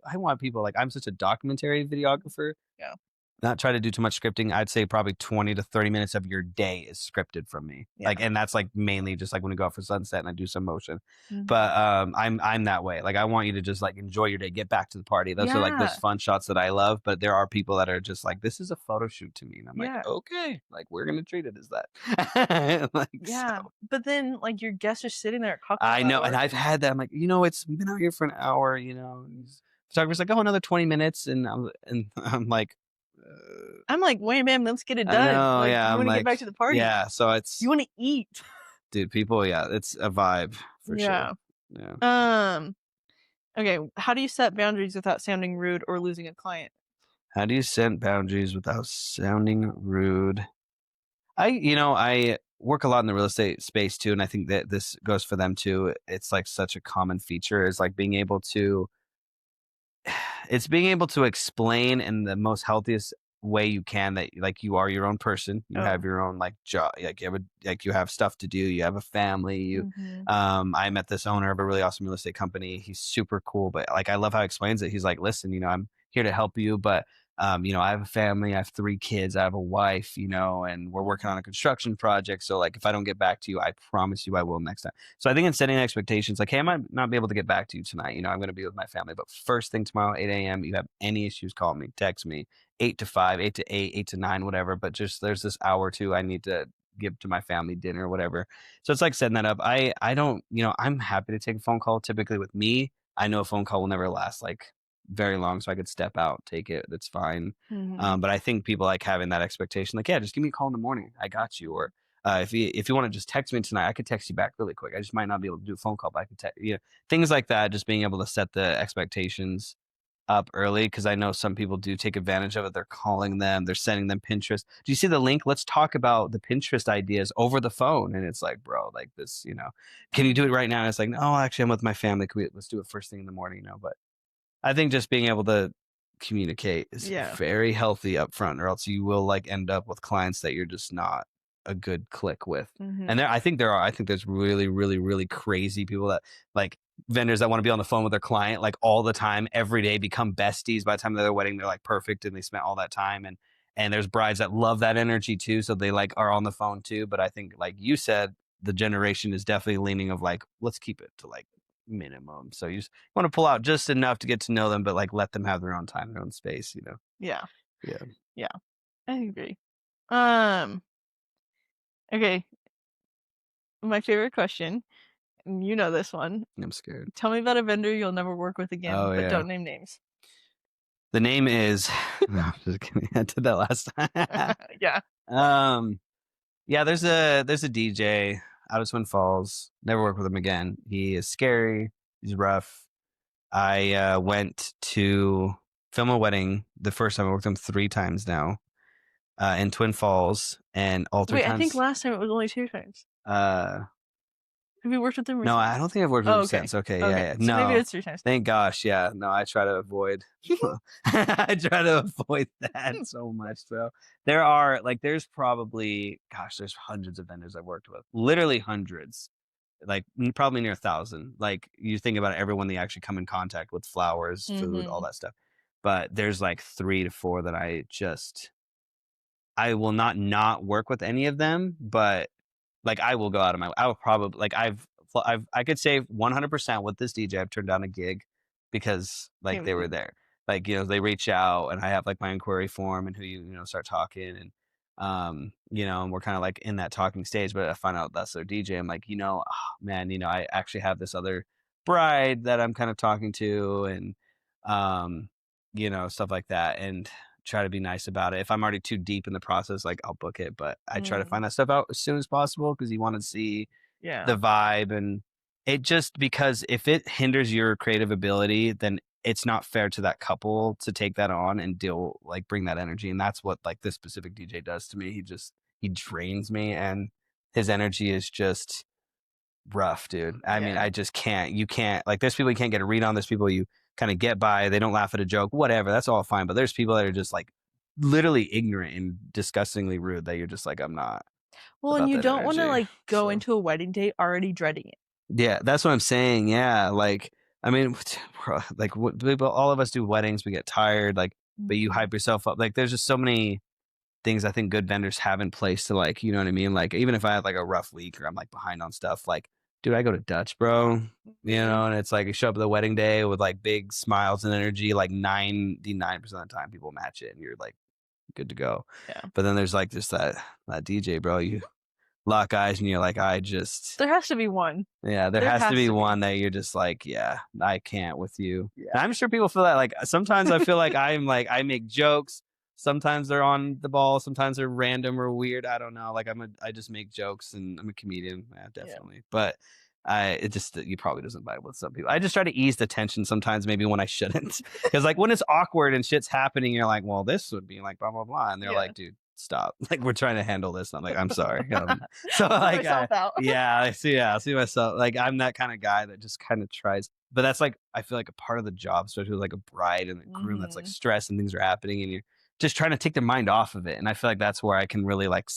I want people like I'm such a documentary videographer. Yeah. Not try to do too much scripting. I'd say probably 20 to 30 minutes of your day is scripted from me. Like, Yeah. and that's like mainly just like when we go out for sunset and I do some motion. Mhm. But I'm that way. Like, I want you to just like enjoy your day, get back to the party. Those are like those Yeah. fun shots that I love. But there are people that are just like, this is a photo shoot to me. And I'm like, Yeah. okay, like we're gonna treat it as that. Like, Yeah. so But then like your guests are sitting there at cocktail I know, and hour. I've had that. I'm like, we've been out here for an hour, and photographer's like, oh, another 20 minutes, and I'm like, I'm like, "Wait, man, let's get it I done. know, Like, yeah. you I'm wanna get like, back to the party. yeah. So You it's, wanna eat." dude, people, yeah, it's a vibe for sure. Yeah. Yeah. Um, okay, how do you set boundaries without sounding rude or losing a client? How do you set boundaries without sounding rude? I work a lot in the real estate space too, and I think that this goes for them too. It's like such a common feature is like it's being able to explain in the most healthiest way you can that like you are your own person. You have Oh. your own like job, like you have stuff to do. You have a family. Mhm. I met this owner of a really awesome real estate company. He's super cool, but like I love how he explains it. He's like, listen, I'm here to help you, but I have a family, I have 3 kids, I have a wife, and we're working Mhm. on a construction project. So like if I don't get back to you, I promise you I will next time. So I think in setting expectations, like, hey, I might not be able to get back to you tonight. I'm going to be with my family, but first thing tomorrow, 8 a.m., you have any issues, call me, text me, 8 to 5, 8 to 8, 8 to 9, whatever. But just there's this hour or two I need to give to my family dinner or whatever. So it's like setting that up. I don't, I'm happy to take a phone call. Typically with me, I know a phone call will never last like very long, so I could step out, take it. That's fine. Mhm. But I think people like having that expectation, like, yeah, just give me a call in the morning. I got you. Or if you want to just text me tonight, I could text you back really quick. I just might not be able to do a phone call, but I could text. Things like that. Just being able to set the expectations up early because I know some people do take advantage of it. They're calling them, they're sending them Pinterest. Do you see the link? Let's talk about the Pinterest ideas over the phone. And it's like, bro, like this, can you do it right now? And it's like, no, actually, I'm with my family. Let's do it first thing in the morning, But I think just being able to communicate is Yeah. very healthy up front, or else you will like end up with clients that you're just not a good click with. And Mhm. I think there's really, really, really crazy people that like vendors that want to be on the phone with their client like all the time, every day, become besties. By the time of their wedding, they're like perfect and they spent all that time. And there's brides that love that energy too. So they like are on the phone too. But I think like you said, the generation is definitely leaning of like, let's keep it to like minimum. So you just want to pull out just enough to get to know them, but like let them have their own time, their own space. Yeah. Yeah. Yeah. I agree. Um, okay, my favorite question, and you know this one. I'm scared. Tell me about a vendor you'll never work with again, Oh but yeah. don't name names. The name is no, just kidding. I did that last time. Yeah. um yeah, there's a DJ out of Twin Falls. Never work with him again. He is scary. He's rough. I went to film a wedding the first time. I worked with him 3 times now in Twin Falls, and all three Wait, I think times. last time it was only 2 times. Uh, Have you worked with them no, recently? I don't think I've worked with Oh, him okay. since. Okay, yeah, Okay. yeah. So maybe No, it's 3 times. thank gosh. Yeah, no, I try to avoid. I try to avoid that so much, bro. There's probably, gosh, there's hundreds of vendors I've worked with, literally hundreds, like probably near 1,000. Like you think about everyone they actually come in contact with, flowers, food, all Mhm. that stuff. But there's like 3 to 4 that I will not work with any of them, but like I will go out of my I will probably like I could say 100% with this DJ I've turned down a gig because like Same they with were you. there. Like, they reach out and I have like my inquiry form and who start talking and and we're kind of like in that talking stage, but I find out that's their DJ. I'm like, oh, man, I actually have this other bride that I'm kind of talking to and um stuff like that. And try to be nice about it. If I'm already too deep in the process, like I'll book it, but I try to Mm. find that stuff out as soon as possible because you want to see Yeah. the vibe and it just because if it hinders your creative ability, then it's not fair to that couple to take that on and bring that energy. And that's what like this specific DJ does to me. He drains me and his energy is just rough, dude. I mean, Yeah. I just can't. You can't like. There's people you can't get a read on. There's people you kind of get by. They don't laugh at a joke, whatever. That's all fine. But there's people that are just like literally ignorant and disgustingly rude. That you're just like, I'm not Well, and about you that don't wanna, energy. like, go So into a wedding day already dreading it. yeah, that's what I'm saying. Yeah, like I mean, like people, all of us do weddings. We get tired. Like, but you Mhm. hype yourself up. Like, there's just so many things I think good vendors have in place to like, you know what I mean? Like even if I have like a rough week or I'm like behind on stuff, like, dude, I go to Dutch, bro. Mhm. And it's like you show up at the wedding day with like big smiles and energy, like 99% of the time people match it and you're like good to go. Yeah. But then there's like just that DJ, bro. You lock eyes and you're like, I just There has to be one. yeah, there There has to has be to be. one that you're just like, yeah, I can't with you. Yeah. And I'm sure people feel that. Like sometimes I feel like I make jokes. Sometimes they're on the ball. Sometimes they're random or weird. I don't know. Like I just make jokes and I'm a comedian. Yeah, Yeah. definitely. But it just you probably doesn't vibe with some people. I just try to ease the tension sometimes, maybe when I shouldn't, because like when it's awkward and shit's happening, you're like, well, this would be like blah blah blah, and they're Yeah. like, dude, stop. Like we're trying to handle this. And I'm like, I'm sorry. So I'll put like myself out. I see myself like I'm that kind of guy that just kind of tries. But that's like I feel like a part of the job, especially with like a bride and a groom that's like Mhm. stressed and things are happening and you're just trying to take their mind off of it. And I feel like that's where I can really like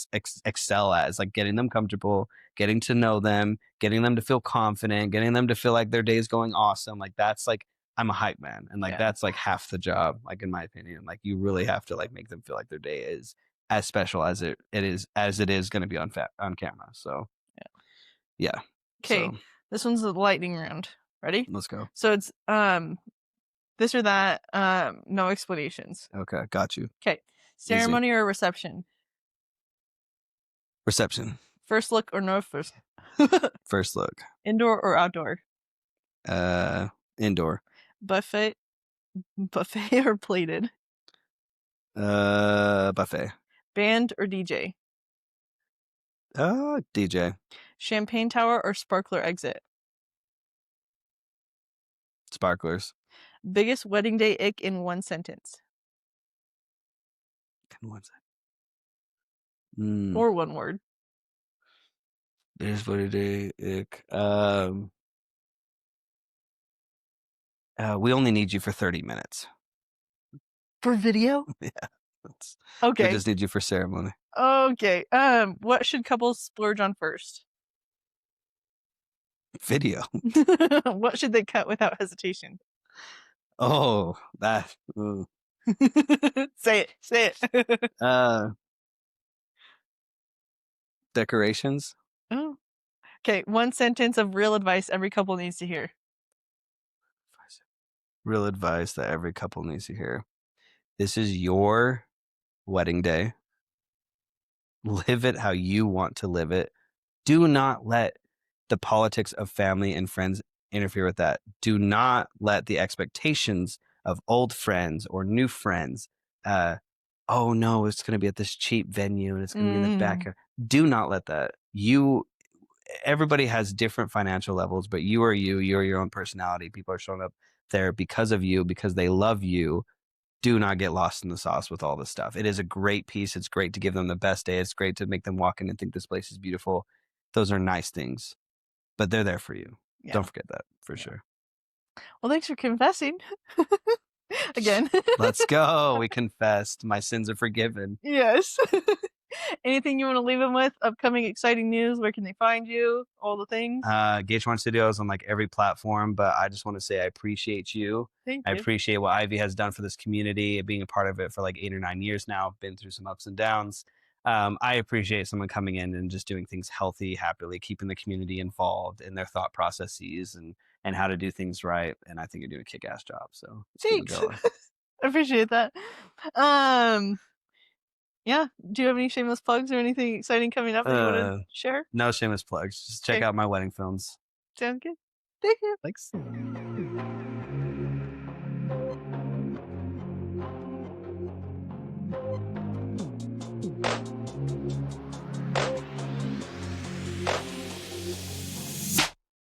excel at, is like getting them comfortable, getting to know them, getting them to feel confident, getting them to feel like their day is going awesome. Like that's like, I'm a hype man, and like Yeah. that's like half the job, like in my opinion. Like you really have to like make them feel like their day is as special as it is going to be on camera. So yeah. Okay, So this one's the lightning round. Ready? let's go. So it's this or that, no explanations. Okay, got you. Okay. Ceremony or reception? Reception. First look or no first? First look. Indoor or outdoor? Indoor. Buffet or plated? Buffet. Band or DJ? DJ. Champagne tower or sparkler exit? Sparklers. Biggest wedding day ick in one sentence? Or one word? There's wedding day ick. We only need you for 30 minutes. For video? Yeah. Okay. We just need you for ceremony. Okay. What should couples splurge on first? Video. What should they cut without hesitation? Oh, that. Say it. Decorations. Oh. Okay, one sentence of real advice every couple needs to hear. Real advice that every couple needs to hear. This is your wedding day. Live it how you want to live it. Do not let the politics of family and friends interfere with that. Do not let the expectations of old friends or new friends, oh no, it's going to be at this cheap venue and it's going to be in the backyard. Do not let that. Everybody has different financial levels, but you are you're your own personality. People are showing up there because of you, because they love you. Do not get lost in the sauce with all this stuff. It is a great piece. It's great to give them the best day. It's great to make them walk in and think this place is beautiful. Those are nice things, but they're there for you. Yeah. Don't forget that for sure. Well, thanks for confessing. Again. Let's go. We confessed. My sins are forgiven. Yes. Anything you want to leave them with? Upcoming exciting news? Where can they find you? All the things? Gage One Studios on like every platform, but I just want to say I appreciate you. Thank I you. appreciate what Ivy has done for this community, being a part of it for like 8 or 9 years now. Been through some ups and downs. I appreciate someone coming in and just doing things healthy, happily, keeping the community involved in their thought processes and how to do things right. And I think you're doing a kick-ass job. So thanks. I appreciate that. Yeah. Do you have any shameless plugs or anything exciting coming up that you want to share? No shameless plugs. Just check out my wedding films. Sounds good. Thank you. Thanks.